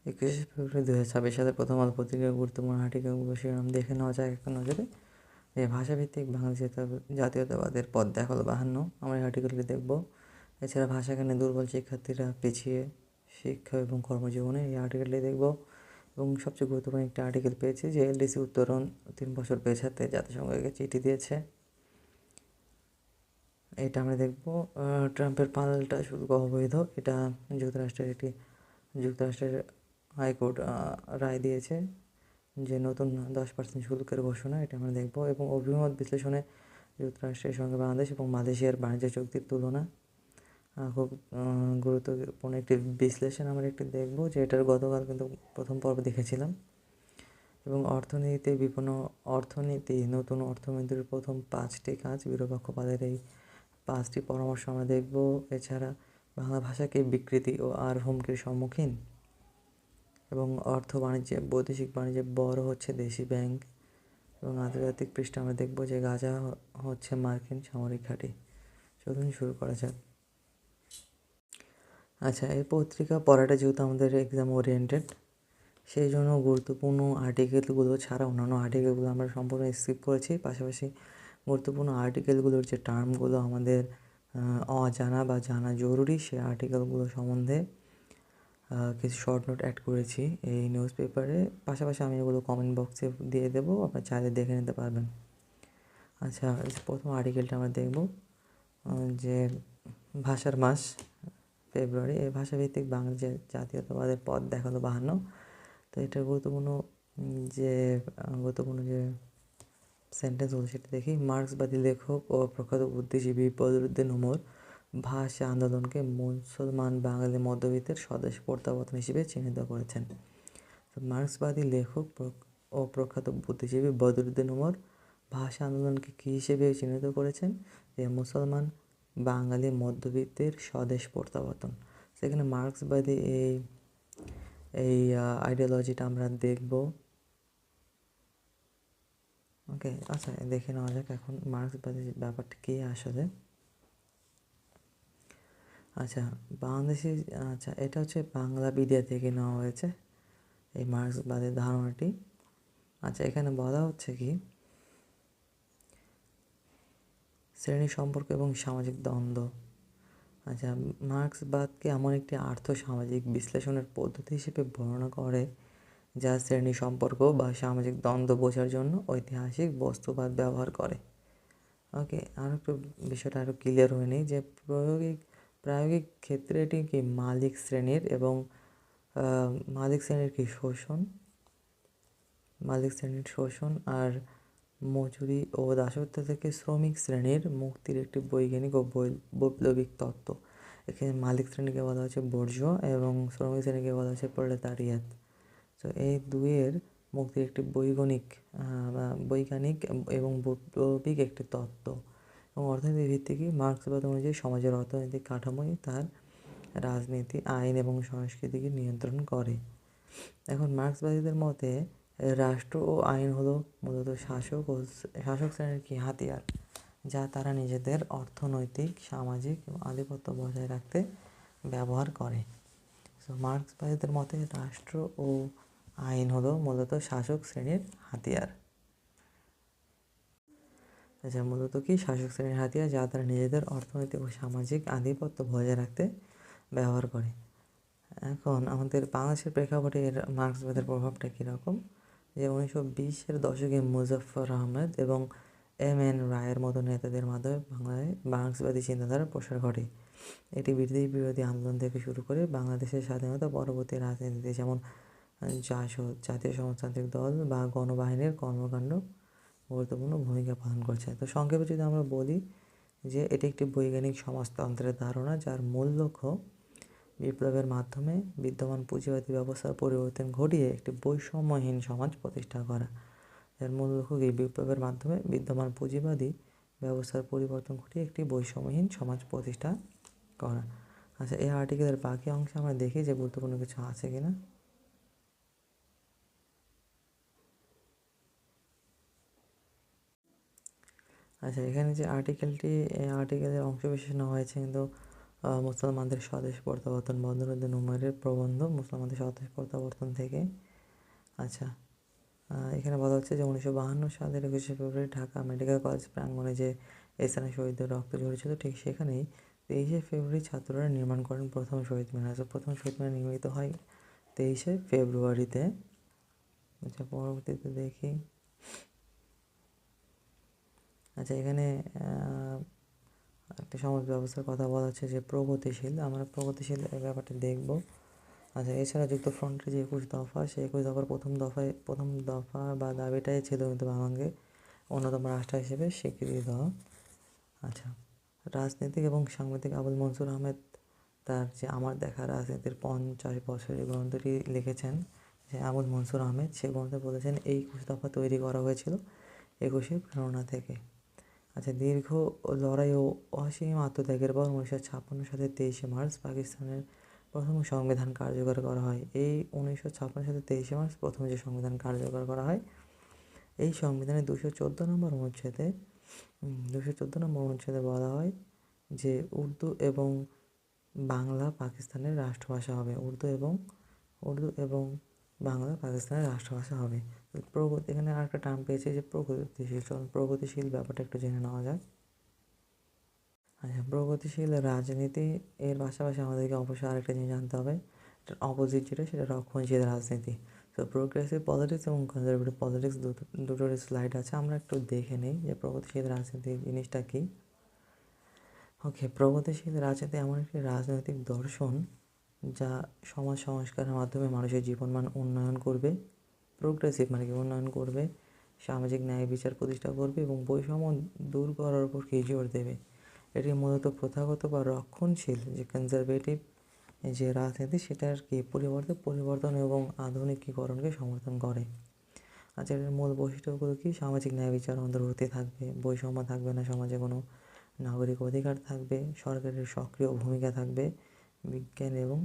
21শে ফেব্রুয়ারি 2026 সালে প্রথম আলো পত্রিকার গুরুত্বপূর্ণ আর্টিকেলগুলো শিরোনাম দেখে নেওয়া যায় এক নজরে। এই ভাষাভিত্তিক বাংলাদেশ জাতীয়তাবাদের পথ দেখালো 52, আমরা এই আর্টিকেলটি দেখব। এছাড়া ভাষাজ্ঞানে দুর্বল শিক্ষার্থীরা পিছিয়ে শিক্ষা এবং কর্মজীবনে, এই আর্টিকেলটি দেখব। এবং সবচেয়ে গুরুত্বপূর্ণ একটি আর্টিকেল পেয়েছি যে এলডিসি উত্তরণ 3 বছর পেছাতে জাতিসংঘকে চিঠি দিয়েছে, এটা আমরা দেখব। ট্রাম্পের পাল্টা শুল্ক অবৈধ, এটা যুক্তরাষ্ট্রের হাইকোর্ট রায় দিয়েছে যে নতুন 10% শুল্কের ঘোষণা, এটা আমরা দেখব। এবং অভিমত বিশ্লেষণে যুক্তরাষ্ট্রের সঙ্গে বাংলাদেশ এবং মালয়েশিয়ার বাণিজ্য চুক্তির তুলনা, খুব গুরুত্বপূর্ণ একটি বিশ্লেষণ আমরা একটি দেখব, যে এটার গতকাল কিন্তু প্রথম পর্ব দেখেছিলাম। এবং অর্থনীতি নতুন অর্থমন্ত্রীর প্রথম 5টি কাজ, বিরোধপক্ষপাতের এই 5টি পরামর্শ আমরা দেখব। এছাড়া বাংলা ভাষাকে বিকৃতি ও আর হুমকির সম্মুখীন, এবং বৈদেশিক বাণিজ্যে বড় হচ্ছে দেশি ব্যাংক। এবং আন্তর্জাতিক পৃষ্ঠে আমরা দেখব যে গাজা হচ্ছে মার্কিন সামরিক ঘাঁটি। চলুন শুরু করা যাক। আচ্ছা, এই পত্রিকা পড়াটা যেহেতু আমাদের এক্সাম ওরিয়েন্টেড, সেই জন্য গুরুত্বপূর্ণ আর্টিকেলগুলো ছাড়া অন্যান্য আর্টিকেলগুলো আমরা সম্পূর্ণ স্কিপ করেছি। পাশাপাশি গুরুত্বপূর্ণ আর্টিকেলগুলোর যে টার্মগুলো আমাদের অজানা বা জানা জরুরি, সেই আর্টিকেলগুলো সম্বন্ধে কিছু শর্ট নোট অ্যাড করেছি এই নিউজ পেপারে। পাশাপাশি আমি এগুলো কমেন্ট বক্সে দিয়ে দেবো, আপনারা চাইলে দেখে নিতে পারবেন। আচ্ছা, প্রথম আর্টিকেলটা আমরা দেখব, যে ভাষার মাস ফেব্রুয়ারি, এই ভাষাভিত্তিক বাংলাদেশ জাতীয়তাবাদের পথ দেখালো 52। তো এটার গুরুত্বপূর্ণ যে সেন্টেন্সগুলো সেটা দেখি। মার্ক্সবাদী লেখক ও প্রখ্যাত বুদ্ধিজীবী বদরুদ্দীন উমর ভাষা আন্দোলনকে মুসলমান বাঙালি মধ্যবিত্তের স্বদেশ প্রত্যাবর্তন হিসেবে চিহ্নিত করেছেন। মার্ক্সবাদী লেখক ও প্রখ্যাত বুদ্ধিজীবী বদরুদ্দীন উমর ভাষা আন্দোলনকে কী হিসেবে চিহ্নিত করেছেন? যে মুসলমান বাঙালি মধ্যবিত্তের স্বদেশ প্রত্যাবর্তন। সেখানে মার্ক্সবাদী এই আইডিওলজিটা আমরা দেখব। ওকে, আচ্ছা দেখে নেওয়া যাক এখন মার্ক্সবাদী ব্যাপারটা কী আসলে। আচ্ছা, এটা হচ্ছে বাংলাপিডিয়া থেকে নেওয়া হয়েছে এই মার্ক্সবাদের ধারণাটি। আচ্ছা, এখানে বলা হচ্ছে কি, শ্রেণী সম্পর্ক এবং সামাজিক দ্বন্দ্ব। আচ্ছা, মার্ক্সবাদকে এমন একটি আর্থ-সামাজিক বিশ্লেষণের পদ্ধতি হিসেবে বর্ণনা করে যা শ্রেণী সম্পর্ক বা সামাজিক দ্বন্দ্ব বোঝার জন্য ঐতিহাসিক বস্তুবাদ ব্যবহার করে। ওকে, একটু বিষয়টা আরও ক্লিয়ার হয়ে নেই যে প্রায়োগিক ক্ষেত্রে এটি কি মালিক শ্রেণীর শোষণ আর মজুরি ও দাসত্ব থেকে শ্রমিক শ্রেণীর মুক্তির একটি বৈজ্ঞানিক ও বৈপ্লবিক তত্ত্ব। এখানে মালিক শ্রেণীকে বলা হচ্ছে বুর্জোয়া এবং শ্রমিক শ্রেণীকে বলা হচ্ছে প্রলেতারিয়াত। তো এই দুইয়ের মুক্তির একটি বৈজ্ঞানিক এবং বৈপ্লবিক একটি তত্ত্ব। এবং অর্থনীতি ভিত্তিক মার্ক্সবাদ অনুযায়ী সমাজের অর্থনৈতিক কাঠামোই তার রাজনীতি, আইন এবং সংস্কৃতিকে নিয়ন্ত্রণ করে। এখন মার্ক্সবাদীদের মতে রাষ্ট্র ও আইন হলো মূলত শাসক শ্রেণীর কি হাতিয়ার, যা তারা নিজেদের অর্থনৈতিক, সামাজিক এবং আধিপত্য বজায় রাখতে ব্যবহার করে। সো মার্ক্সবাদীদের মতে রাষ্ট্র ও আইন হলো মূলত শাসক শ্রেণীর হাতিয়ার। আচ্ছা, মূলত কি শাসক শ্রেণীর হাতিয়ার, যা তারা নিজেদের অর্থনৈতিক ও সামাজিক আধিপত্য বজায় রাখতে ব্যবহার করে। এখন আমাদের বাংলাদেশের প্রেক্ষাপটে এর মার্ক্সবাদের প্রভাবটা কীরকম, যে 1920-এর দশকে মুজাফফর আহমেদ এবং এম.এন. রায়ের মতো নেতাদের মাধ্যমে বাংলায় মার্ক্সবাদী চিন্তাধারার প্রসার ঘটে। এটি ব্রিটিশ বিরোধী আন্দোলন থেকে শুরু করে বাংলাদেশের স্বাধীনতা পরবর্তী রাজনীতিতে, যেমন জাতীয় সমাজতান্ত্রিক দল বা গণবাহিনীর কর্মকাণ্ড গুরুত্বপূর্ণ ভূমিকা পালন করছে। তো সংক্ষেপে যদি আমরা বলি যে এটি একটি বৈজ্ঞানিক সমাজতন্ত্রের ধারণা, যার মূল লক্ষ্য বিপ্লবের মাধ্যমে বিদ্যমান পুঁজিবাদী ব্যবস্থার পরিবর্তন ঘটিয়ে একটি বৈষম্যহীন সমাজ প্রতিষ্ঠা করা। যার মূল লক্ষ্য কি, বিপ্লবের মাধ্যমে বিদ্যমান পুঁজিবাদী ব্যবস্থার পরিবর্তন ঘটিয়ে একটি বৈষম্যহীন সমাজ প্রতিষ্ঠা করা। আচ্ছা, এই আর্টিকেলের বাকি অংশে আমরা দেখি যে গুরুত্বপূর্ণ কিছু আছে কিনা। আচ্ছা, এখানে যে আর্টিকেলের অংশবিশেষ নেওয়া হয়েছে, কিন্তু মুসলমানদের স্বদেশ প্রত্যাবর্তন, বদরুদ্দীন উমাইরের প্রবন্ধ মুসলমানদের স্বদেশ প্রত্যাবর্তন থেকে। আচ্ছা, এখানে বলা হচ্ছে যে 1952 সালের 21শে ফেব্রুয়ারি ঢাকা মেডিকেল কলেজ প্রাঙ্গণে যে স্থানে শহীদদের রক্ত ঝরেছিল, ঠিক সেখানেই 23শে ফেব্রুয়ারি ছাত্ররা নির্মাণ করেন প্রথম শহীদ মিনার। আচ্ছা, প্রথম শহীদ মিনার নির্মিত হয় 23শে ফেব্রুয়ারিতে। আচ্ছা, পরবর্তীতে দেখি। আচ্ছা, এখানে একটা সমাজ ব্যবস্থার কথা বলা হচ্ছে যে প্রগতিশীল। আমরা প্রগতিশীল এই ব্যাপারটা দেখব। আচ্ছা, এছাড়া যুক্ত ফ্রন্টের যে 21 দফা, সেই 21 দফার প্রথম দফা বা দাবিটাই ছিল কিন্তু বাংলাকে অন্যতম রাষ্ট্র হিসেবে স্বীকৃতি দেওয়া। আচ্ছা, রাজনীতিক এবং সাংবাদিক আবুল মনসুর আহমেদ তার যে আমার দেখা রাজনীতির 50 বছরের গ্রন্থটি লিখেছেন, যে আবুল মনসুর আহমেদ, সে গ্রন্থে বলেছেন এই 21 দফা তৈরি করা হয়েছিল 21শে প্রেরণা থেকে। আচ্ছা, দীর্ঘ লড়াই ও অসীম আত্মত্যাগের পর 1956 সালের 23শে মার্চ পাকিস্তানের প্রথম সংবিধান কার্যকর করা হয়। এই 1956 সালের 23শে মার্চ প্রথম যে সংবিধান কার্যকর করা হয়, এই সংবিধানের 214 নম্বর অনুচ্ছেদে বলা হয় যে উর্দু এবং বাংলা পাকিস্তানের রাষ্ট্রভাষা হবে। উর্দু এবং বাংলা পাকিস্তানের রাষ্ট্রভাষা হবে। এখানে আরেকটা টার্ম পেয়েছে যে প্রগতিশীল। প্রগতিশীল ব্যাপারটা একটু জেনে নেওয়া যাক। আচ্ছা, প্রগতিশীল রাজনীতি এর পাশাপাশি আমাদেরকে অবশ্যই আরেকটা জিনিস জানতে হবে, এটার অপোজিট যেটা, সেটা রক্ষণশীল রাজনীতি। তো প্রোগ্রেসিভ পলিটিক্স এবং কনজারভেটিভ পলিটিক্স দুটোর স্লাইড আছে, আমরা একটু দেখে নিই যে প্রগতিশীল রাজনীতি জিনিসটা কী। ওকে, প্রগতিশীল রাজনীতি এমন একটি রাজনৈতিক দর্শন যা সমাজ সংস্কারের মাধ্যমে মানুষের জীবনমান উন্নয়ন করবে। প্রোগ্রেসিভ মানে কি, উন্নয়ন করবে, সামাজিক ন্যায় বিচার প্রতিষ্ঠা করবে এবং বৈষম্য দূর করার উপর কি জোর দেবে। এটি মূলত প্রথাগত বা রক্ষণশীল যে কনজারভেটিভ যে রাজনীতি, সেটার কি পরিবর্তন এবং আধুনিকীকরণকে সমর্থন করে। আচ্ছা, এর মূল বৈশিষ্ট্যগুলো কি? সামাজিক ন্যায় বিচার অন্তর্ভুক্তি থাকবে, বৈষম্য থাকবে না, সমাজে কোনো নাগরিক অধিকার থাকবে, সরকারের সক্রিয় ভূমিকা থাকবে, বিজ্ঞান এবং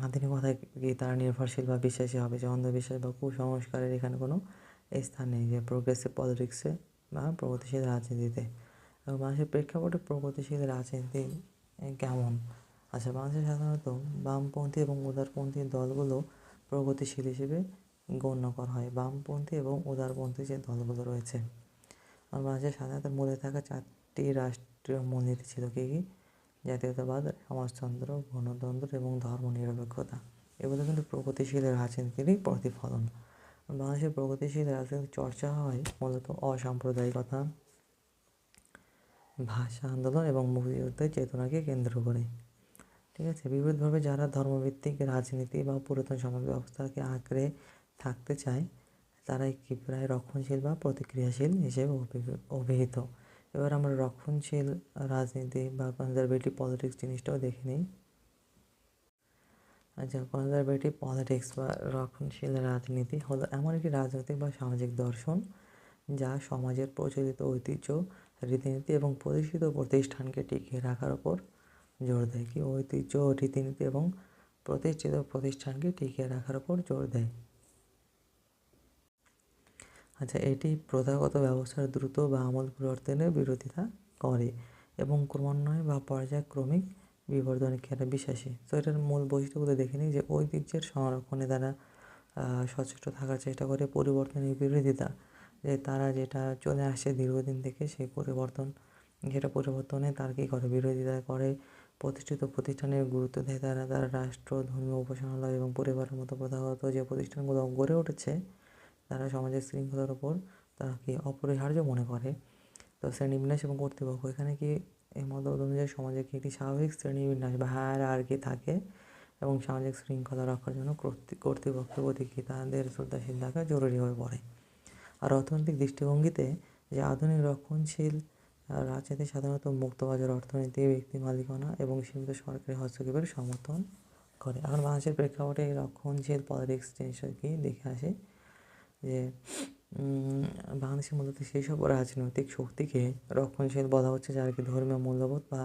আধুনিকতায় কি তারা নির্ভরশীল বা বিশ্বাসী হবে, যে অন্ধবিশ্বাস বা কুসংস্কারের এখানে কোনো স্থান নেই যে প্রোগ্রেসিভ পলিটিক্সে বা প্রগতিশীল রাজনীতিতে। এবং বাংলাদেশের প্রেক্ষাপটে প্রগতিশীল রাজনীতি কেমন? আচ্ছা, বাংলাদেশে সাধারণত বামপন্থী এবং উদারপন্থী দলগুলো প্রগতিশীল হিসেবে গণ্য করা হয়। বামপন্থী এবং উদারপন্থী যে দলগুলো রয়েছে, আর বাংলাদেশের সাধারণত মূলে থাকা 4টি রাষ্ট্রীয় মূলনীতি ছিল কী কী? জাতীয়তাবাদ, সমাজতন্ত্র, গণতন্ত্র এবং ধর্মনিরপেক্ষতা। এগুলো কিন্তু প্রগতিশীল রাজনীতিরই প্রতিফলন। বাংলাদেশের প্রগতিশীল রাজনীতির চর্চা হয় মূলত অসাম্প্রদায়িকতা, ভাষা আন্দোলন এবং মুক্তিযুদ্ধের চেতনাকে কেন্দ্র করে। ঠিক আছে, বিপরীতভাবে যারা ধর্মভিত্তিক রাজনীতি বা পুরাতন সমাজ ব্যবস্থাকে আঁকড়ে থাকতে চায়, তারাই কি প্রায় রক্ষণশীল বা প্রতিক্রিয়াশীল হিসেবে অভিহিত। এবার আমরা রক্ষণশীল রাজনীতি বা কনজারভেটিভ পলিটিক্স জিনিসটাও দেখে নিই। আচ্ছা, কনজারভেটিভ পলিটিক্স বা রক্ষণশীল রাজনীতি হলো এমন একটি রাজনৈতিক বা সামাজিক দর্শন যা সমাজের প্রচলিত ঐতিহ্য, রীতিনীতি এবং প্রতিষ্ঠিত প্রতিষ্ঠানকে টিকিয়ে রাখার ওপর জোর দেয়। কি? ঐতিহ্য, রীতিনীতি এবং প্রতিষ্ঠিত প্রতিষ্ঠানকে টিকিয়ে রাখার ওপর জোর দেয়। আচ্ছা, এটি প্রথাগত ব্যবস্থার দ্রুত বা আমূল পরিবর্তনের বিরোধিতা করে এবং ক্রমান্বয়ে বা পর্যায়ক্রমিক বিবর্তনকে এরা বিশ্বাসী। তো এটার মূল বৈশিষ্ট্যগুলো দেখে নিই, যে ঐতিহ্যের সংরক্ষণে তারা সচেষ্ট থাকার চেষ্টা করে, পরিবর্তনের বিরোধিতা, যে তারা যেটা চলে আসছে দীর্ঘদিন থেকে সেই পরিবর্তনে তার কী করে, বিরোধিতা করে। প্রতিষ্ঠিত প্রতিষ্ঠানের গুরুত্ব দেয় তারা রাষ্ট্র, ধর্মীয় উপাসনালয় এবং পরিবারের মতো প্রথাগত যে প্রতিষ্ঠানগুলো গড়ে উঠেছে, তারা সমাজের শৃঙ্খলার ওপর তারা কি অপরিহার্য মনে করে। তো শ্রেণীবিন্যাস এবং কর্তৃপক্ষ, এখানে কি এই মতবাদ অনুযায়ী সমাজে কি একটি স্বাভাবিক শ্রেণীবিন্যাস বা হায়ারার্কি থাকে এবং সামাজিক শৃঙ্খলা রক্ষার জন্য কর্তৃপক্ষের প্রতি কি তাদের শ্রদ্ধাশীল থাকা জরুরি হয়ে পড়ে। আর অর্থনৈতিক দৃষ্টিভঙ্গিতে যে আধুনিক রক্ষণশীল রাজনীতি সাধারণত মুক্তবাজার অর্থনীতি, ব্যক্তি মালিকানা এবং সীমিত সরকারি হস্তক্ষেপের সমর্থন করে। এখন বাংলাদেশের প্রেক্ষাপটে এই রক্ষণশীল পলিটিক্স জিনিসটা কি দেখে আসে, যে বাংলাদেশে মূলত সেই সব রাজনৈতিক শক্তিকে রক্ষণশীল বলা হচ্ছে যারা কি ধর্মীয় মূল্যবোধ বা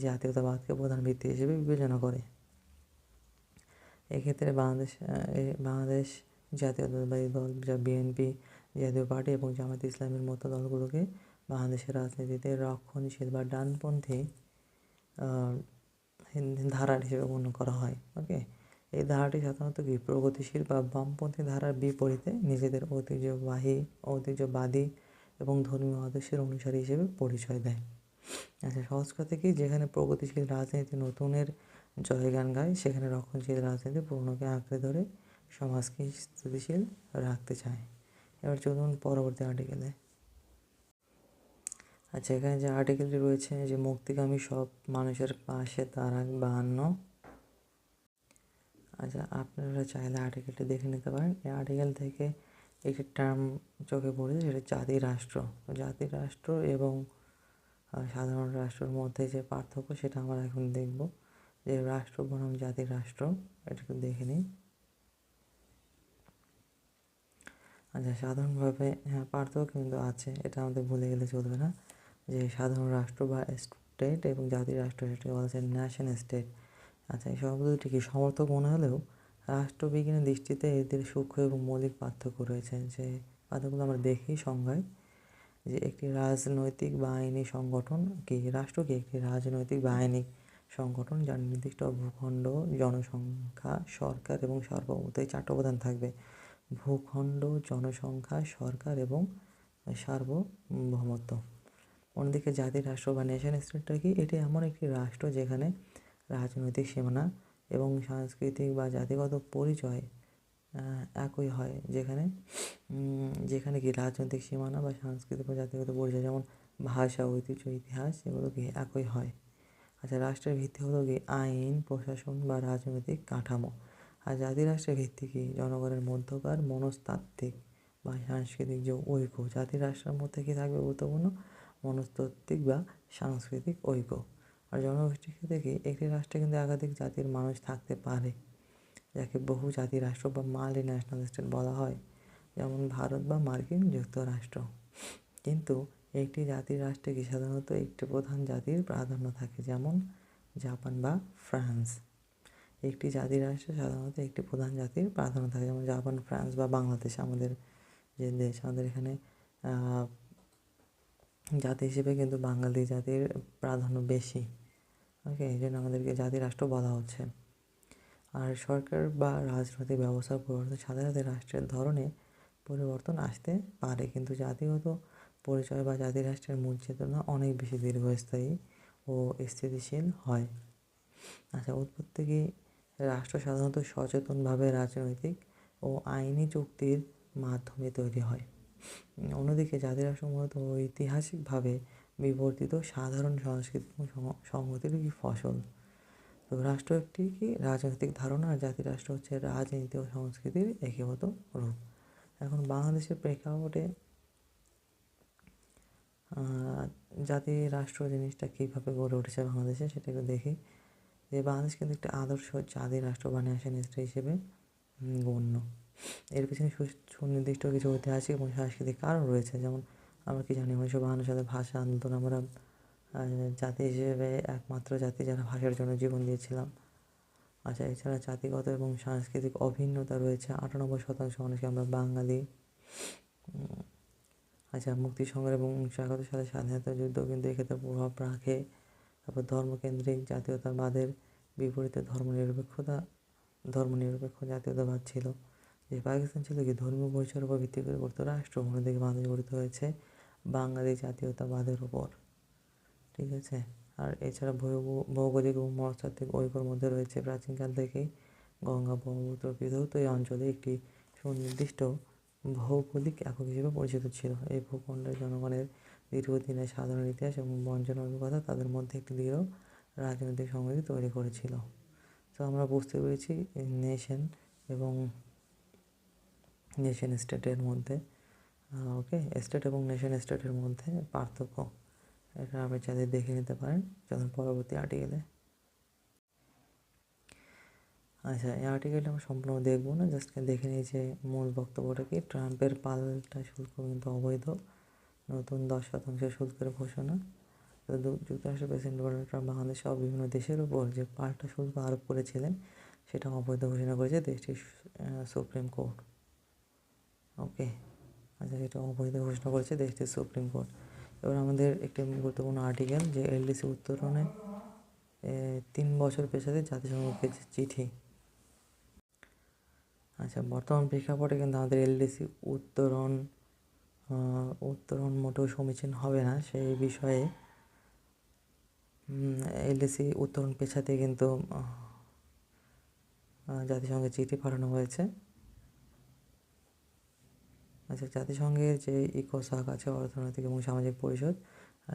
জাতীয়তাবাদকে প্রধান ভিত্তি হিসেবে বিবেচনা করে। এক্ষেত্রে বাংলাদেশ জাতীয়তাবাদী দল, যা বিএনপি, জাতীয় পার্টি এবং জামায়াতে ইসলামীর মতো দলগুলোকে বাংলাদেশের রাজনীতিতে রক্ষণশীল বা ডানপন্থী ধারার হিসেবে গণ্য করা হয়। ওকে, এই ধারাটি সাধারণত কি প্রগতিশীল বা বামপন্থী ধারার বিপরীতে নিজেদের ঐতিহ্যবাদী এবং ধর্মীয় আদর্শের অনুসারী হিসেবে পরিচয় দেয়। আচ্ছা, সহজ কথা কি, যেখানে প্রগতিশীল রাজনীতি নতুনের জয়গান গায়, সেখানে রক্ষণশীল রাজনীতি পুরনোকে আঁকড়ে ধরে সমাজকে স্থিতিশীল রাখতে চায়। এবার চলুন পরবর্তী আর্টিকেলে। আচ্ছা, এখানে যে আর্টিকেলটি রয়েছে যে মুক্তিকামী সব মানুষের পাশে দাঁড়াক 52। আচ্ছা, আপনারা চাইলে আর্টিকেলটি দেখে নিতে পারেন। এই আর্টিকেল থেকে একটি টার্ম চোখে পড়েছে, সেটা জাতি রাষ্ট্র। জাতি রাষ্ট্র এবং সাধারণ রাষ্ট্রের মধ্যে যে পার্থক্য, সেটা আমরা এখন দেখব। যে রাষ্ট্র বনাম জাতির রাষ্ট্র, এটা একটু দেখে নিই। আচ্ছা, সাধারণভাবে পার্থক্য কিন্তু আছে, এটা আমাদের ভুলে গেলে চলবে না। যে সাধারণ রাষ্ট্র বা স্টেট এবং জাতির রাষ্ট্র, সেটাকে বলা যায় ন্যাশন স্টেট। আচ্ছা, এই শব্দ দুটি কি সমর্থক মনে হলেও রাষ্ট্রবিজ্ঞানের দৃষ্টিতে এদের সূক্ষ্ম এবং মৌলিক পার্থক্য রয়েছে। যে পার্থক্যগুলো আমরা দেখি সংজ্ঞায়, যে একটি রাজনৈতিক বা আইনি সংগঠন কি, রাষ্ট্র কি একটি রাজনৈতিক বা আইনি সংগঠন যার নির্দিষ্ট ভূখণ্ড, জনসংখ্যা, সরকার এবং সার্বভৌমত্ব, এই চারটি উপাদান থাকবে: ভূখণ্ড, জনসংখ্যা, সরকার এবং সার্বভৌমত্ব। অন্যদিকে জাতির রাষ্ট্র বা নেশন স্টেটটা কি, এটি এমন একটি রাষ্ট্র যেখানে রাজনৈতিক সীমানা এবং সাংস্কৃতিক বা জাতিগত পরিচয় একই হয়। যেখানে কি রাজনৈতিক সীমানা বা সাংস্কৃতিক বা জাতিগত পরিচয়, যেমন ভাষা, ঐতিহ্য, ইতিহাস, এগুলো কি একই হয়। আচ্ছা, রাষ্ট্রের ভিত্তি হলো কি আইন, প্রশাসন বা রাজনৈতিক কাঠামো। আর জাতি রাষ্ট্রের ভিত্তি কি জনগণের মধ্যকার মনস্তাত্ত্বিক বা সাংস্কৃতিক যে ঐক্য। জাতি রাষ্ট্রের মধ্যে কি থাকবে গুরুত্বপূর্ণ? মনস্তাত্ত্বিক বা সাংস্কৃতিক ঐক্য। আর জনগোষ্ঠীর ক্ষেত্রে কি একটি রাষ্ট্রে কিন্তু একাধিক জাতির মানুষ থাকতে পারে, যাকে বহু জাতি রাষ্ট্র বা মাল্টি ন্যাশনাল স্টেট বলা হয়, যেমন ভারত বা মার্কিন যুক্তরাষ্ট্র। কিন্তু একটি জাতির রাষ্ট্রে কি সাধারণত একটি প্রধান জাতির প্রাধান্য থাকে, যেমন জাপান বা ফ্রান্স। একটি জাতির রাষ্ট্রে সাধারণত একটি প্রধান জাতির প্রাধান্য থাকে, যেমন জাপান, ফ্রান্স বা বাংলাদেশ, আমাদের যে দেশ। আমাদের এখানে জাতি হিসেবে কিন্তু বাঙালি জাতির প্রাধান্য বেশি। ওকে, এই জন্য আমাদেরকে জাতি রাষ্ট্র বলা হচ্ছে। আর সরকার বা রাজনৈতিক ব্যবস্থার পরিবর্তন সাথে সাথে রাষ্ট্রের ধরনে পরিবর্তন আসতে পারে, কিন্তু জাতিগত পরিচয় বা জাতি রাষ্ট্রের মূল চেতনা অনেক বেশি দীর্ঘস্থায়ী ও স্থিতিশীল হয়। আচ্ছা, উৎপত্তি কি রাষ্ট্র সাধারণত সচেতনভাবে রাজনৈতিক ও আইনি চুক্তির মাধ্যমে তৈরি হয়। অন্যদিকে জাতি রাষ্ট্র মূলত ঐতিহাসিকভাবে বিবর্তিত সাধারণ সংস্কৃতি এবং সংহতির কি ফসল। তো রাষ্ট্র একটি কি রাজনৈতিক ধারণা, আর জাতি রাষ্ট্র হচ্ছে রাজনীতি ও সংস্কৃতির একীভূত রূপ। এখন বাংলাদেশের প্রেক্ষাপটে জাতি রাষ্ট্র জিনিসটা কীভাবে গড়ে উঠেছে বাংলাদেশে, সেটা একটু দেখি। যে বাংলাদেশ কিন্তু একটি আদর্শ জাতি রাষ্ট্র বা ন্যাশন স্টেট হিসেবে গণ্য। এর পিছনে সুনির্দিষ্ট কিছু ঐতিহাসিক এবং সাংস্কৃতিক কারণ রয়েছে। যেমন আমরা কি জানি, 1952 সালে ভাষা আন্দোলন, আমরা জাতি হিসেবে একমাত্র জাতি যারা ভাষার জন্য জীবন দিয়েছিলাম। আচ্ছা, এছাড়া জাতিগত এবং সাংস্কৃতিক অভিন্নতা রয়েছে, 98% মানুষকে আমরা বাঙালি। আচ্ছা, মুক্তি সংগ্রাম এবং 1971 সালে স্বাধীনতা যুদ্ধ কিন্তু এক্ষেত্রে প্রভাব রাখে। তারপর ধর্মকেন্দ্রিক জাতীয়তাবাদের বিপরীতে ধর্মনিরপেক্ষ জাতীয়তাবাদ ছিল। যে পাকিস্তান ছিল কি ধর্মীয় পরিচয়ের উপর ভিত্তি করে গঠিত রাষ্ট্র, অন্যদিকে বাংলাদেশ গঠিত হয়েছে বাঙালি জাতীয়তাবাদের উপর। ঠিক আছে। আর এছাড়া ভৌগোলিক এবং মনস্তাত্ত্বিক ঐক্যর মধ্যে রয়েছে প্রাচীনকাল থেকেই গঙ্গা ব্রহ্মপুত্র পৃথক এই অঞ্চলে একটি সুনির্দিষ্ট ভৌগোলিক একক হিসেবে পরিচিত ছিল। এই ভূখণ্ডের জনগণের দীর্ঘদিনের সাধারণ ইতিহাস এবং বঞ্চনার অভিজ্ঞতা তাদের মধ্যে একটি দৃঢ় রাজনৈতিক সংহতি তৈরি করেছিল। তো আমরা বুঝতে পেরেছি নেশন এবং নেশন স্টেটের মধ্যে, ওকে, স্টেট এবং নেশন স্টেটের মধ্যে পার্থক্য। এটা আপনি চাইলে দেখে নিতে পারেন যখন পরবর্তী আর্টিকেলে। আচ্ছা, এই আর্টিকেলটা আমরা সম্পূর্ণ দেখবো না, জাস্ট দেখে নিই যে মূল বক্তব্যটা কি। ট্রাম্পের পাল্টা শুল্ক কিন্তু অবৈধ, নতুন 10% শুল্কের ঘোষণা। তো যুক্তরাষ্ট্রের প্রেসিডেন্ট ডোনাল্ড ট্রাম্প বাংলাদেশ সহ বিভিন্ন দেশের উপর যে পাল্টা শুল্ক আরোপ করেছিলেন, সেটা অবৈধ ঘোষণা করেছে দেশটির সুপ্রিম কোর্ট। ওকে, আচ্ছা, সেটা অবৈধ ঘোষণা করেছে দেশটির সুপ্রিম কোর্ট। এবার আমাদের একটি গুরুত্বপূর্ণ আর্টিকেল, যে এলডিসি উত্তরণে 3 বছর পেছাতে জাতিসংঘকে যে চিঠি। আচ্ছা, বর্তমান প্রেক্ষাপটে কিন্তু আমাদের এলডিসি উত্তরণ মোটেও সমীচীন হবে না সেই বিষয়ে এলডিসি উত্তরণ পেছাতে কিন্তু জাতিসংঘে চিঠি পাঠানো হয়েছে। আচ্ছা, জাতিসংঘের যে ইকোসক আছে, অর্থনৈতিক এবং সামাজিক পরিষদ,